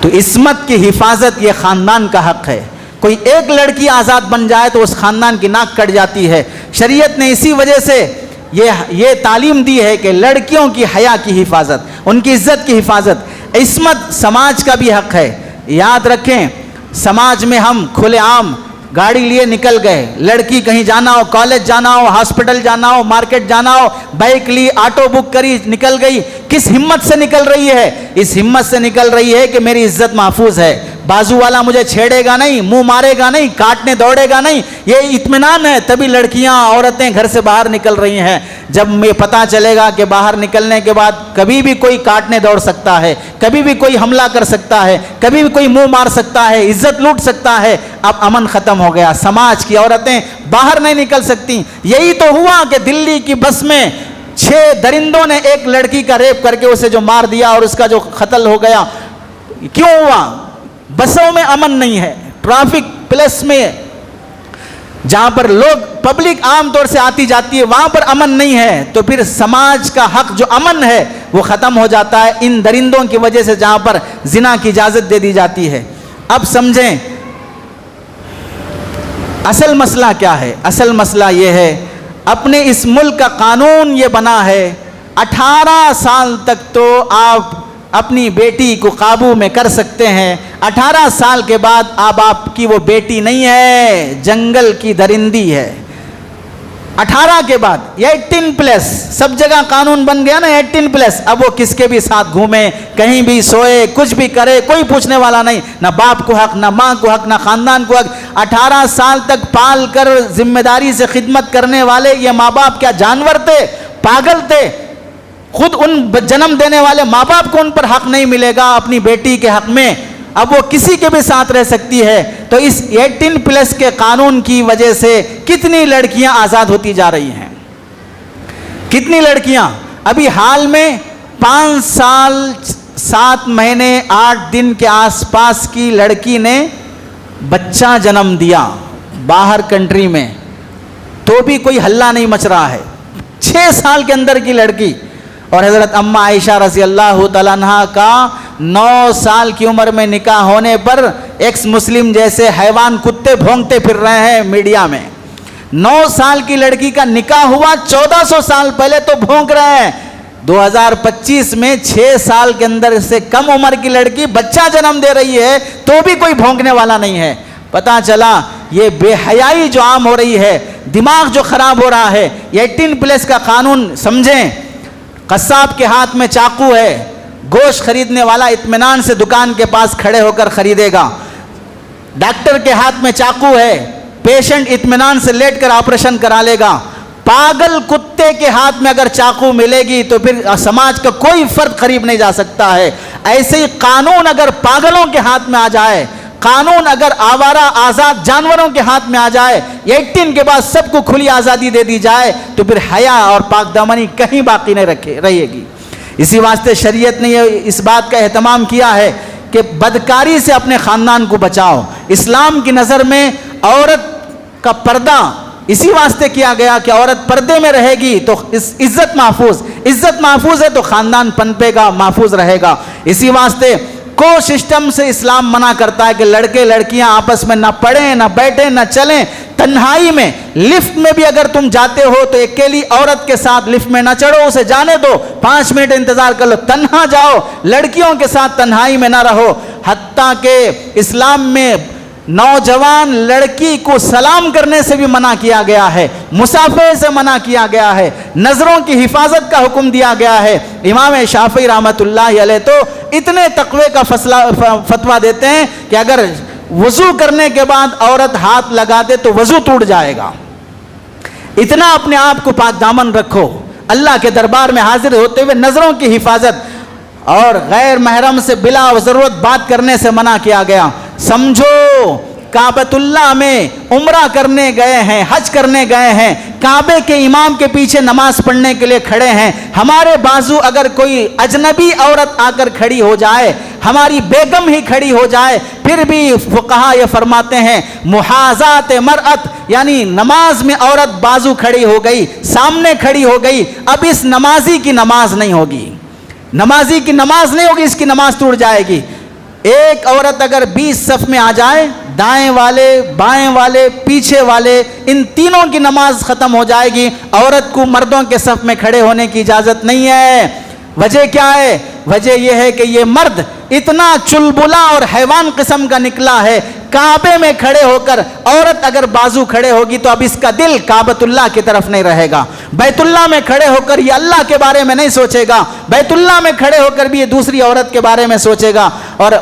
Speaker 1: تو عصمت کی حفاظت یہ خاندان کا حق ہے. کوئی ایک لڑکی آزاد بن جائے تو اس خاندان کی ناک کٹ جاتی ہے. شریعت نے اسی وجہ سے یہ تعلیم دی ہے کہ لڑکیوں کی حیا کی حفاظت، ان کی عزت کی حفاظت. عصمت سماج کا بھی حق ہے. یاد رکھیں سماج میں ہم کھلے عام گاڑی لیے نکل گئے، لڑکی کہیں جانا ہو، کالج جانا ہو، ہاسپٹل جانا ہو، مارکیٹ جانا ہو، بائک لی، آٹو بک کری، نکل گئی. کس ہمت سے نکل رہی ہے؟ اس ہمت سے نکل رہی ہے کہ میری عزت محفوظ ہے، بازو والا مجھے چھیڑے گا نہیں، منہ مارے گا نہیں، کاٹنے دوڑے گا نہیں، یہ اطمینان ہے. تبھی لڑکیاں عورتیں گھر سے باہر نکل رہی ہیں. جب یہ پتہ چلے گا کہ باہر نکلنے کے بعد کبھی بھی کوئی کاٹنے دوڑ سکتا ہے، کبھی بھی کوئی حملہ کر سکتا ہے، کبھی بھی کوئی منہ مار سکتا ہے، عزت لوٹ سکتا ہے، اب امن ختم ہو گیا. سماج کی عورتیں باہر نہیں نکل سکتی. یہی تو ہوا کہ دلی کی بس میں 6 درندوں نے ایک لڑکی کا ریپ کر کے اسے جو مار دیا اور اس کا جو قتل ہو گیا. کیوں ہوا؟ بسوں میں امن نہیں ہے، ٹریفک پلیس میں جہاں پر لوگ پبلک عام طور سے آتی جاتی ہے وہاں پر امن نہیں ہے. تو پھر سماج کا حق جو امن ہے وہ ختم ہو جاتا ہے ان درندوں کی وجہ سے جہاں پر زنا کی اجازت دے دی جاتی ہے. اب سمجھیں اصل مسئلہ کیا ہے. اصل مسئلہ یہ ہے اپنے اس ملک کا قانون یہ بنا ہے 18 سال تک تو آپ اپنی بیٹی کو قابو میں کر سکتے ہیں. 18 سال کے بعد اب آپ کی وہ بیٹی نہیں ہے، جنگل کی درندی ہے. 18 کے بعد 18+، سب جگہ قانون بن گیا نا 18+. اب وہ کس کے بھی ساتھ گھومے، کہیں بھی سوئے، کچھ بھی کرے، کوئی پوچھنے والا نہیں. نہ باپ کو حق، نہ ماں کو حق، نہ خاندان کو حق. 18 سال تک پال کر ذمہ داری سے خدمت کرنے والے یہ ماں باپ کیا جانور تھے؟ پاگل تھے؟ خود ان جنم دینے والے ماں باپ کو ان پر حق نہیں ملے گا اپنی بیٹی کے حق میں. اب وہ کسی کے بھی ساتھ رہ سکتی ہے. تو اس 18+ کے قانون کی وجہ سے کتنی لڑکیاں آزاد ہوتی جا رہی ہیں. کتنی لڑکیاں ابھی حال میں 5 سال 7 مہینے 8 دن کے آس پاس کی لڑکی نے بچہ جنم دیا باہر کنٹری میں، تو بھی کوئی ہلہ نہیں مچ رہا ہے. 6 سال کے اندر کی لڑکی. اور حضرت اماں عائشہ رضی اللہ تعالیٰ عنہ کا 9 سال کی عمر میں نکاح ہونے پر ایکس مسلم جیسے حیوان کتے بھونکتے پھر رہے ہیں میڈیا میں. 9 سال کی لڑکی کا نکاح ہوا 1400 سال پہلے تو بھونک رہے ہیں. 2025 میں 6 سال کے اندر سے کم عمر کی لڑکی بچہ جنم دے رہی ہے تو بھی کوئی بھونکنے والا نہیں ہے. پتہ چلا یہ بے حیائی جو عام ہو رہی ہے دماغ جو خراب ہو رہا ہے. 18+ کا قانون سمجھیں. قصاب کے ہاتھ میں چاقو ہے, گوشت خریدنے والا اطمینان سے دکان کے پاس کھڑے ہو کر خریدے گا. ڈاکٹر کے ہاتھ میں چاقو ہے, پیشنٹ اطمینان سے لیٹ کر آپریشن کرا لے گا. پاگل کتے کے ہاتھ میں اگر چاقو ملے گی تو پھر سماج کا کوئی فرد قریب نہیں جا سکتا ہے. ایسے ہی قانون اگر پاگلوں کے ہاتھ میں آ جائے, قانون اگر آوارہ آزاد جانوروں کے ہاتھ میں آ جائے, 18 کے بعد سب کو کھلی آزادی دے دی جائے, تو پھر حیا اور پاک دامنی کہیں باقی نہیں رہے گی. اسی واسطے شریعت نے اس بات کا اہتمام کیا ہے کہ بدکاری سے اپنے خاندان کو بچاؤ. اسلام کی نظر میں عورت کا پردہ اسی واسطے کیا گیا کہ عورت پردے میں رہے گی تو عزت محفوظ ہے تو خاندان پنپے گا, محفوظ رہے گا. اسی واسطے کو سسٹم سے اسلام منع کرتا ہے کہ لڑکے لڑکیاں آپس میں نہ پڑھیں, نہ بیٹھیں, نہ چلیں. تنہائی میں لفٹ میں بھی اگر تم جاتے ہو تو اکیلی عورت کے ساتھ لفٹ میں نہ چڑھو, اسے جانے دو, 5 منٹ انتظار کر لو, تنہا جاؤ. لڑکیوں کے ساتھ تنہائی میں نہ رہو. حتیٰ کہ اسلام میں نوجوان لڑکی کو سلام کرنے سے بھی منع کیا گیا ہے, مصافحے سے منع کیا گیا ہے, نظروں کی حفاظت کا حکم دیا گیا ہے. امام شافعی رحمۃ اللہ علیہ تو اتنے تقوی کا فتویٰ دیتے ہیں کہ اگر وضو کرنے کے بعد عورت ہاتھ لگا دے تو وضو ٹوٹ جائے گا. اتنا اپنے آپ کو پاک دامن رکھو. اللہ کے دربار میں حاضر ہوتے ہوئے نظروں کی حفاظت, اور غیر محرم سے بلا ضرورت بات کرنے سے منع کیا گیا. سمجھو کعبۃ اللہ میں عمرہ کرنے گئے ہیں, حج کرنے گئے ہیں, کعبے کے امام کے پیچھے نماز پڑھنے کے لیے کھڑے ہیں. ہمارے بازو اگر کوئی اجنبی عورت آ کر کھڑی ہو جائے, ہماری بیگم ہی کھڑی ہو جائے, پھر بھی فقہا یہ فرماتے ہیں محاذات مرأت, یعنی نماز میں عورت بازو کھڑی ہو گئی, سامنے کھڑی ہو گئی, اب اس نمازی کی نماز نہیں ہوگی. نمازی کی نماز نہیں ہوگی, اس کی نماز ٹوٹ جائے گی. ایک عورت اگر 20 صف میں آ جائے, دائیں والے, بائیں والے, پیچھے والے, ان تینوں کی نماز ختم ہو جائے گی. عورت کو مردوں کے صف میں کھڑے ہونے کی اجازت نہیں ہے. وجہ کیا ہے؟ وجہ یہ ہے کہ یہ مرد اتنا چلبلا اور حیوان قسم کا نکلا ہے. کعبے میں کھڑے ہو کر عورت اگر بازو کھڑے ہوگی تو اب اس کا دل کعبۃ اللہ کی طرف نہیں رہے گا. بیت اللہ میں کھڑے ہو کر یہ اللہ کے بارے میں نہیں سوچے گا. بیت اللہ میں کھڑے ہو کر بھی یہ دوسری عورت کے بارے میں سوچے گا. اور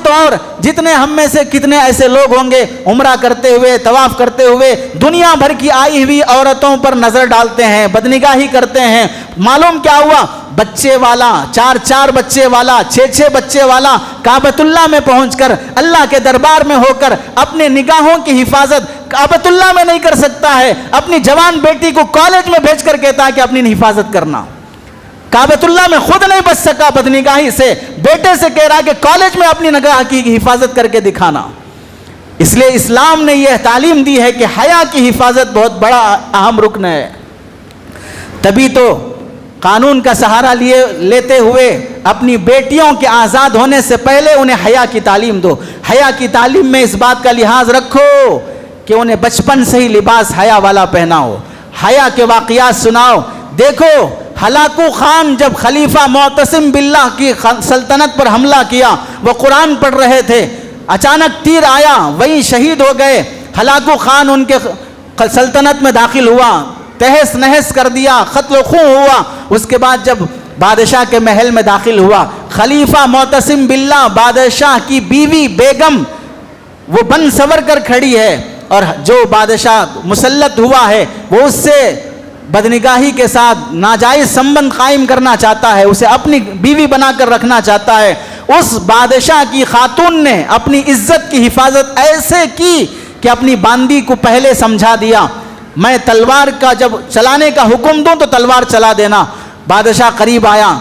Speaker 1: تو اور جتنے ہم میں سے کتنے ایسے لوگ ہوں گے عمرہ کرتے ہوئے, طواف کرتے ہوئے دنیا بھر کی آئی ہوئی عورتوں پر نظر ڈالتے ہیں, بدنگاہی کرتے ہیں. معلوم کیا ہوا؟ بچے والا, 4 بچے والا, 6 بچے والا کعبۃ اللہ میں پہنچ کر اللہ کے دربار میں ہو کر اپنے نگاہوں کی حفاظت کعبۃ اللہ میں نہیں کر سکتا ہے. اپنی جوان بیٹی کو کالج میں بھیج کر کہتا ہے کہ اپنی حفاظت کرنا. کعبۃ اللہ میں خود نہیں بچ سکا بدنگاہی سے, بیٹے سے کہہ رہا کہ کالج میں اپنی نگاہ کی حفاظت کر کے دکھانا. اس لیے اسلام نے یہ تعلیم دی ہے کہ حیا کی حفاظت بہت بڑا اہم رکن ہے. تبھی تو قانون کا سہارا لیتے ہوئے اپنی بیٹیوں کے آزاد ہونے سے پہلے انہیں حیا کی تعلیم دو. حیا کی تعلیم میں اس بات کا لحاظ رکھو کہ انہیں بچپن سے ہی لباس حیا والا پہناؤ. حیا کے واقعات سناؤ. دیکھو ہلاکو خان جب خلیفہ معتصم باللہ کی سلطنت پر حملہ کیا, وہ قرآن پڑھ رہے تھے, اچانک تیر آیا, وہیں شہید ہو گئے. ہلاکو خان ان کے سلطنت میں داخل ہوا, تہس نہس کر دیا, قتل و خون ہوا. اس کے بعد جب بادشاہ کے محل میں داخل ہوا, خلیفہ معتصم باللہ بادشاہ کی بیوی بیگم وہ بن سور کر کھڑی ہے, اور جو بادشاہ مسلط ہوا ہے وہ اس سے بدنگاہی کے ساتھ ناجائز سمبند قائم کرنا چاہتا ہے, اسے اپنی بیوی بنا کر رکھنا چاہتا ہے. اس بادشاہ کی خاتون نے اپنی عزت کی حفاظت ایسے کی کہ اپنی باندی کو پہلے سمجھا دیا, میں تلوار کا جب چلانے کا حکم دوں تو تلوار چلا دینا. بادشاہ قریب آیا,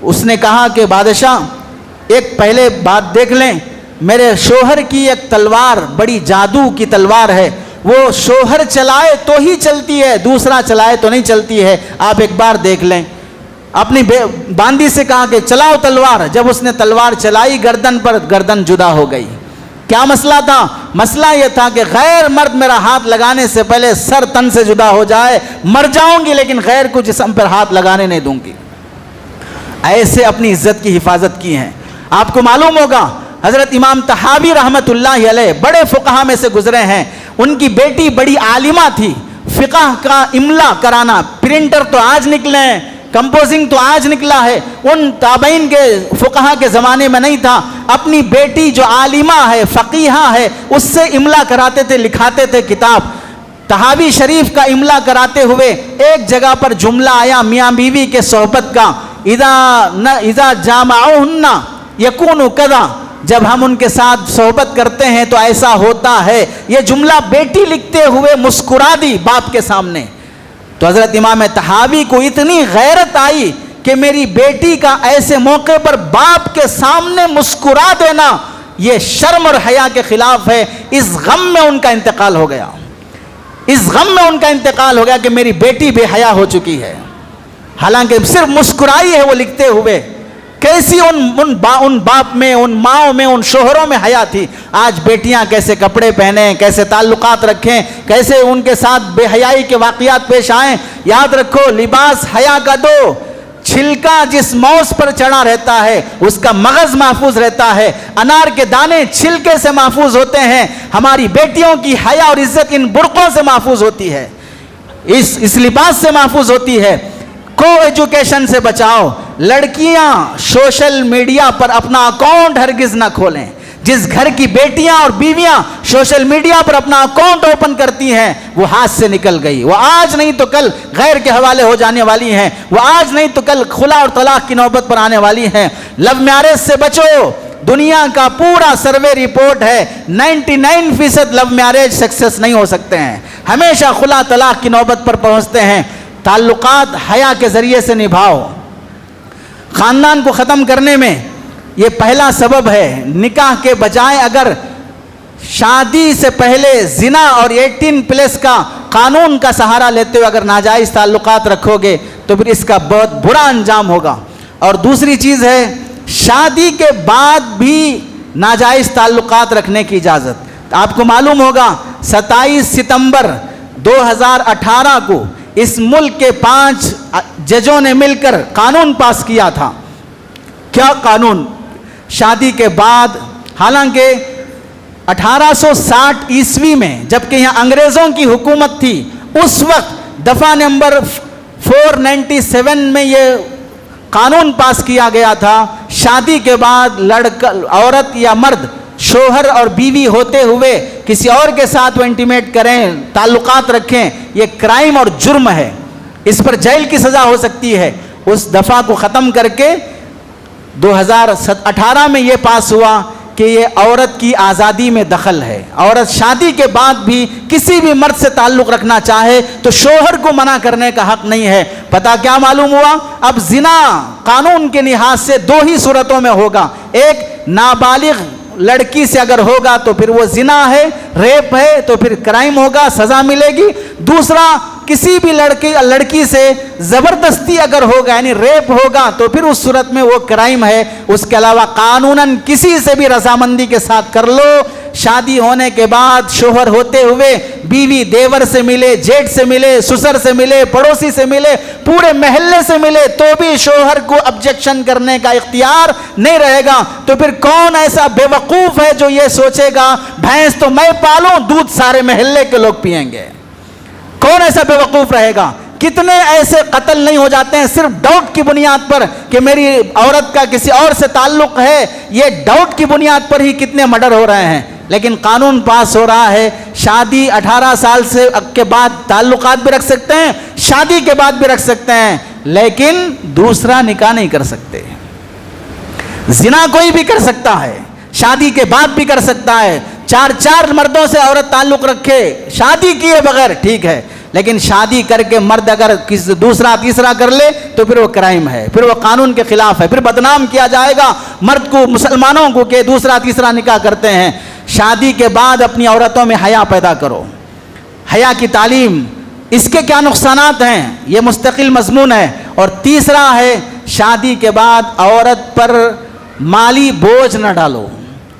Speaker 1: اس نے کہا کہ بادشاہ ایک پہلے بات دیکھ لیں, میرے شوہر کی ایک تلوار بڑی جادو کی تلوار ہے, وہ شوہر چلائے تو ہی چلتی ہے, دوسرا چلائے تو نہیں چلتی ہے, آپ ایک بار دیکھ لیں. اپنی باندی سے کہا کہ چلاؤ تلوار. جب اس نے تلوار چلائی گردن پر, گردن جدا ہو گئی. کیا مسئلہ تھا؟ مسئلہ یہ تھا کہ غیر مرد میرا ہاتھ لگانے سے پہلے سر تن سے جدا ہو جائے, مر جاؤں گی لیکن غیر کو جسم پر ہاتھ لگانے نہیں دوں گی. ایسے اپنی عزت کی حفاظت کی ہیں. آپ کو معلوم ہوگا حضرت امام طحاوی رحمت اللہ علیہ بڑے فقہا میں سے گزرے ہیں. ان کی بیٹی بڑی عالمہ تھی، فقہ کا املا کرانا، پرنٹر تو آج نکلے ہیں، کمپوزنگ تو آج نکلا ہے، ان تابعین کے فقہا کے زمانے میں نہیں تھا. اپنی بیٹی جو عالمہ ہے، فقیہہ ہے، اس سے املا کراتے تھے، لکھاتے تھے کتاب. تحاوی شریف کا املا کراتے ہوئے ایک جگہ پر جملہ آیا میاں بیوی کے صحبت کا، اذا جامعوہن یکون کذا، جب ہم ان کے ساتھ صحبت کرتے ہیں تو ایسا ہوتا ہے. یہ جملہ بیٹی لکھتے ہوئے مسکرا دی باپ کے سامنے. تو حضرت امام طحاوی کو اتنی غیرت آئی کہ میری بیٹی کا ایسے موقع پر باپ کے سامنے مسکرا دینا یہ شرم اور حیا کے خلاف ہے. اس غم میں ان کا انتقال ہو گیا، اس غم میں ان کا انتقال ہو گیا کہ میری بیٹی بے حیا ہو چکی ہے. حالانکہ صرف مسکرائی ہے وہ لکھتے ہوئے. کیسی ان باپ میں، ان ماؤں میں، ان شوہروں میں حیا تھی. آج بیٹیاں کیسے کپڑے پہنیں، کیسے تعلقات رکھیں، کیسے ان کے ساتھ بے حیائی کے واقعات پیش آئیں. یاد رکھو، لباس حیا کا دو. چھلکا جس موز پر چڑھا رہتا ہے اس کا مغز محفوظ رہتا ہے. انار کے دانے چھلکے سے محفوظ ہوتے ہیں. ہماری بیٹیوں کی حیا اور عزت ان برقعوں سے محفوظ ہوتی ہے، اس لباس سے محفوظ ہوتی ہے. کو ایجوکیشن سے بچاؤ. لڑکیاں سوشل میڈیا پر اپنا اکاؤنٹ ہرگز نہ کھولیں. جس گھر کی بیٹیاں اور بیویاں سوشل میڈیا پر اپنا اکاؤنٹ اوپن کرتی ہیں وہ ہاتھ سے نکل گئی. وہ آج نہیں تو کل غیر کے حوالے ہو جانے والی ہیں. وہ آج نہیں تو کل خلا اور طلاق کی نوبت پر آنے والی ہیں. لو میرج سے بچو. دنیا کا پورا سروے رپورٹ ہے 99% لو میرج سکسیس نہیں ہو سکتے ہیں، ہمیشہ خلا طلاق کی نوبت پر پہنچتے ہیں. تعلقات حیا کے ذریعے سے نبھاؤ. خاندان کو ختم کرنے میں یہ پہلا سبب ہے. نکاح کے بجائے اگر شادی سے پہلے زنا اور 18+ کا قانون کا سہارا لیتے ہوئے اگر ناجائز تعلقات رکھو گے تو پھر اس کا بہت برا انجام ہوگا. اور دوسری چیز ہے شادی کے بعد بھی ناجائز تعلقات رکھنے کی اجازت. آپ کو معلوم ہوگا 27 ستمبر 2018 کو اس ملک کے 5 ججوں نے مل کر قانون پاس کیا تھا. کیا قانون؟ شادی کے بعد، حالانکہ 1860 عیسوی میں جبکہ یہاں انگریزوں کی حکومت تھی، اس وقت دفعہ نمبر 497 میں یہ قانون پاس کیا گیا تھا. شادی کے بعد عورت یا مرد شوہر اور بیوی ہوتے ہوئے کسی اور کے ساتھ وہ انٹیمیٹ کریں، تعلقات رکھیں، یہ کرائم اور جرم ہے، اس پر جیل کی سزا ہو سکتی ہے. اس دفعہ کو ختم کر کے 2018 میں یہ پاس ہوا کہ یہ عورت کی آزادی میں دخل ہے. عورت شادی کے بعد بھی کسی بھی مرد سے تعلق رکھنا چاہے تو شوہر کو منع کرنے کا حق نہیں ہے. پتہ کیا معلوم ہوا؟ اب زنا قانون کے لحاظ سے 2 ہی صورتوں میں ہوگا. ایک، نابالغ لڑکی سے اگر ہوگا تو پھر وہ زنا ہے، ریپ ہے، تو پھر کرائم ہوگا، سزا ملے گی. دوسرا، کسی بھی لڑکی سے زبردستی اگر ہوگا یعنی ریپ ہوگا تو پھر اس صورت میں وہ کرائم ہے. اس کے علاوہ قانوناً کسی سے بھی رضامندی کے ساتھ کر لو. شادی ہونے کے بعد شوہر ہوتے ہوئے بیوی دیور سے ملے، جیٹ سے ملے، سسر سے ملے، پڑوسی سے ملے، پورے محلے سے ملے تو بھی شوہر کو آبجیکشن کرنے کا اختیار نہیں رہے گا. تو پھر کون ایسا بے وقوف ہے جو یہ سوچے گا بھینس تو میں پالوں، دودھ سارے محلے کے لوگ پئیں گے؟ کون ایسا بے وقوف رہے گا؟ کتنے ایسے قتل نہیں ہو جاتے ہیں صرف ڈاؤٹ کی بنیاد پر کہ میری عورت کا کسی اور سے تعلق ہے. یہ ڈاؤٹ کی بنیاد پر ہی کتنے مرڈر ہو رہے ہیں. لیکن قانون پاس ہو رہا ہے شادی 18 سال سے کے بعد تعلقات بھی رکھ سکتے ہیں، شادی کے بعد بھی رکھ سکتے ہیں، لیکن دوسرا نکاح نہیں کر سکتے. زنا کوئی بھی کر سکتا ہے، شادی کے بعد بھی کر سکتا ہے. 4 مردوں سے عورت تعلق رکھے شادی کیے بغیر ٹھیک ہے، لیکن شادی کر کے مرد اگر دوسرا تیسرا کر لے تو پھر وہ کرائم ہے، پھر وہ قانون کے خلاف ہے، پھر بدنام کیا جائے گا مرد کو، مسلمانوں کو کہ دوسرا تیسرا نکاح کرتے ہیں. شادی کے بعد اپنی عورتوں میں حیا پیدا کرو، حیا کی تعلیم. اس کے کیا نقصانات ہیں یہ مستقل مضمون ہے. اور تیسرا ہے شادی کے بعد عورت پر مالی بوجھ نہ ڈالو.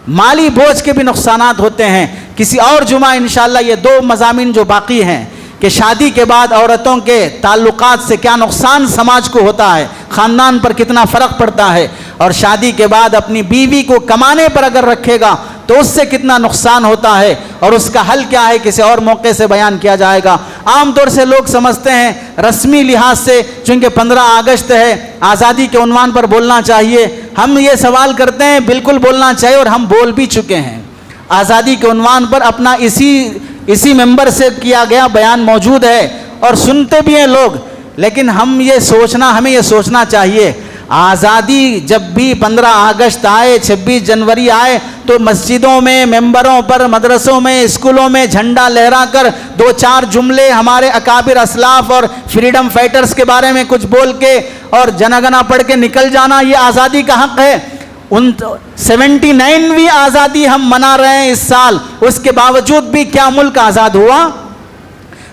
Speaker 1: مالی بوجھ کے بھی نقصانات ہوتے ہیں. کسی اور جمعہ انشاءاللہ یہ 2 مضامین جو باقی ہیں کہ شادی کے بعد عورتوں کے تعلقات سے کیا نقصان سماج کو ہوتا ہے، خاندان پر کتنا فرق پڑتا ہے، اور شادی کے بعد اپنی بیوی کو کمانے پر اگر رکھے گا تو اس سے کتنا نقصان ہوتا ہے اور اس کا حل کیا ہے کسی اور موقع سے بیان کیا جائے گا۔ عام طور سے لوگ سمجھتے ہیں رسمی لحاظ سے چونکہ 15 اگست ہے آزادی کے عنوان پر بولنا چاہیے۔ ہم یہ سوال کرتے ہیں بالکل بولنا چاہیے اور ہم بول بھی چکے ہیں۔ آزادی کے عنوان پر اپنا اسی ممبر سے کیا گیا بیان موجود ہے اور سنتے بھی ہیں لوگ، لیکن ہمیں یہ سوچنا چاہیے آزادی جب بھی 15 اگست آئے 26 جنوری آئے تو مسجدوں میں ممبروں پر مدرسوں میں اسکولوں میں جھنڈا لہرا کر 2-4 جملے ہمارے اکابر اسلاف اور فریڈم فائٹرز کے بارے میں کچھ بول کے اور جنگنا پڑھ کے نکل جانا یہ آزادی کا حق ہے۔ 79ویں آزادی ہم منا رہے ہیں اس سال، اس کے باوجود بھی کیا ملک آزاد ہوا؟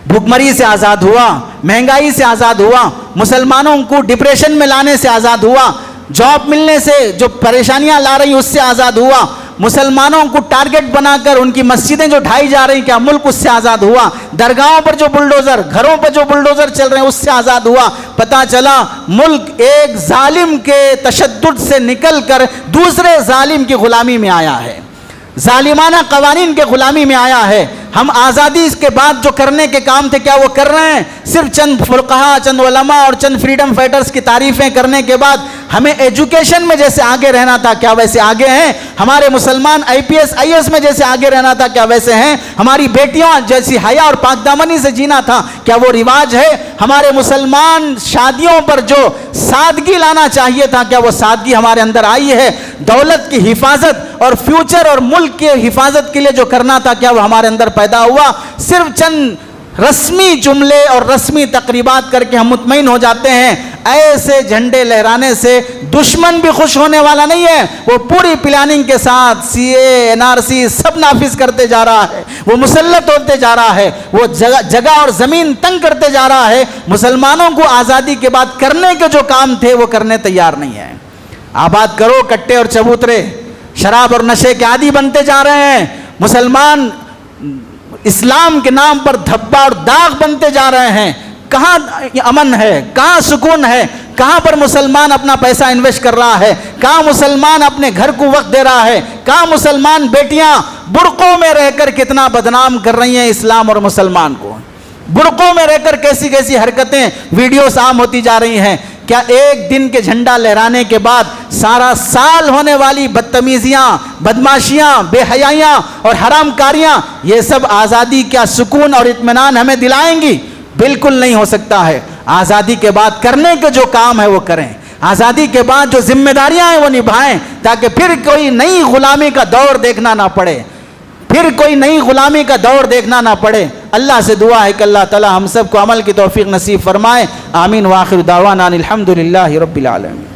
Speaker 1: بھوکمری سے آزاد ہوا، مہنگائی سے آزاد ہوا، مسلمانوں کو ڈپریشن میں لانے سے آزاد ہوا، جاب ملنے سے جو پریشانیاں لا رہی اس سے آزاد ہوا، مسلمانوں کو ٹارگٹ بنا کر ان کی مسجدیں جو ڈھائی جا رہی کیا ملک اس سے آزاد ہوا؟ درگاہوں پر جو بلڈوزر، گھروں پر جو بلڈوزر چل رہے ہیں اس سے آزاد ہوا؟ پتہ چلا ملک ایک ظالم کے تشدد سے نکل کر دوسرے ظالم کی غلامی میں آیا ہے، ظالمانہ قوانین کے غلامی میں آیا ہے۔ ہم آزادی اس کے بعد جو کرنے کے کام تھے کیا وہ کر رہے ہیں؟ صرف چند فقہا، چند علماء اور چند فریڈم فائٹرز کی تعریفیں کرنے کے بعد ہمیں ایجوکیشن میں جیسے آگے رہنا تھا کیا ویسے آگے ہیں؟ ہمارے مسلمان IPS IAS میں جیسے آگے رہنا تھا کیا ویسے ہیں؟ ہماری بیٹیاں جیسی حیا اور پاک دامنی سے جینا تھا کیا وہ رواج ہے؟ ہمارے مسلمان شادیوں پر جو سادگی لانا چاہیے تھا کیا وہ سادگی ہمارے اندر آئی ہے؟ دولت کی حفاظت اور فیوچر اور ملک کی حفاظت کے لیے جو کرنا تھا کیا وہ ہمارے اندر پیدا ہوا؟ صرف چند رسمی جملے اور رسمی تقریبات کر کے ہم مطمئن ہو جاتے ہیں۔ ایسے جھنڈے لہرانے سے دشمن بھی خوش ہونے والا نہیں ہے، وہ پوری پلاننگ کے ساتھ CA NRC سب نافذ کرتے جا رہا ہے، وہ مسلط ہوتے جا رہا ہے، وہ جگہ اور زمین تنگ کرتے جا رہا ہے۔ مسلمانوں کو آزادی کے بعد کرنے کے جو کام تھے وہ کرنے تیار نہیں ہے۔ آباد کرو کٹے اور چبوترے، شراب اور نشے کے عادی بنتے جا رہے ہیں، مسلمان اسلام کے نام پر دھبا اور داغ بنتے جا رہے ہیں۔ کہاں امن ہے؟ کہاں سکون ہے؟ کہاں پر مسلمان اپنا پیسہ انویسٹ کر رہا ہے؟ کہاں مسلمان اپنے گھر کو وقت دے رہا ہے؟ کہاں مسلمان بیٹیاں برقعوں میں رہ کر کتنا بدنام کر رہی ہیں اسلام اور مسلمان کو؟ برقعوں میں رہ کر کیسی کیسی حرکتیں ویڈیوز عام ہوتی جا رہی ہیں۔ کیا ایک دن کے جھنڈا لہرانے کے بعد سارا سال ہونے والی بدتمیزیاں، بدماشیاں، بے حیائیاں اور حرام کاریاں یہ سب آزادی کا سکون اور اطمینان ہمیں دلائیں گی؟ بالکل نہیں ہو سکتا ہے۔ آزادی کے بعد کرنے کے جو کام ہے وہ کریں، آزادی کے بعد جو ذمہ داریاں ہیں وہ نبھائیں، تاکہ پھر کوئی نئی غلامی کا دور دیکھنا نہ پڑے، اللہ سے دعا ہے کہ اللہ تعالی ہم سب کو عمل کی توفیق نصیب فرمائے۔ آمین۔ وآخر دعوانا الحمدللہ رب العالمین۔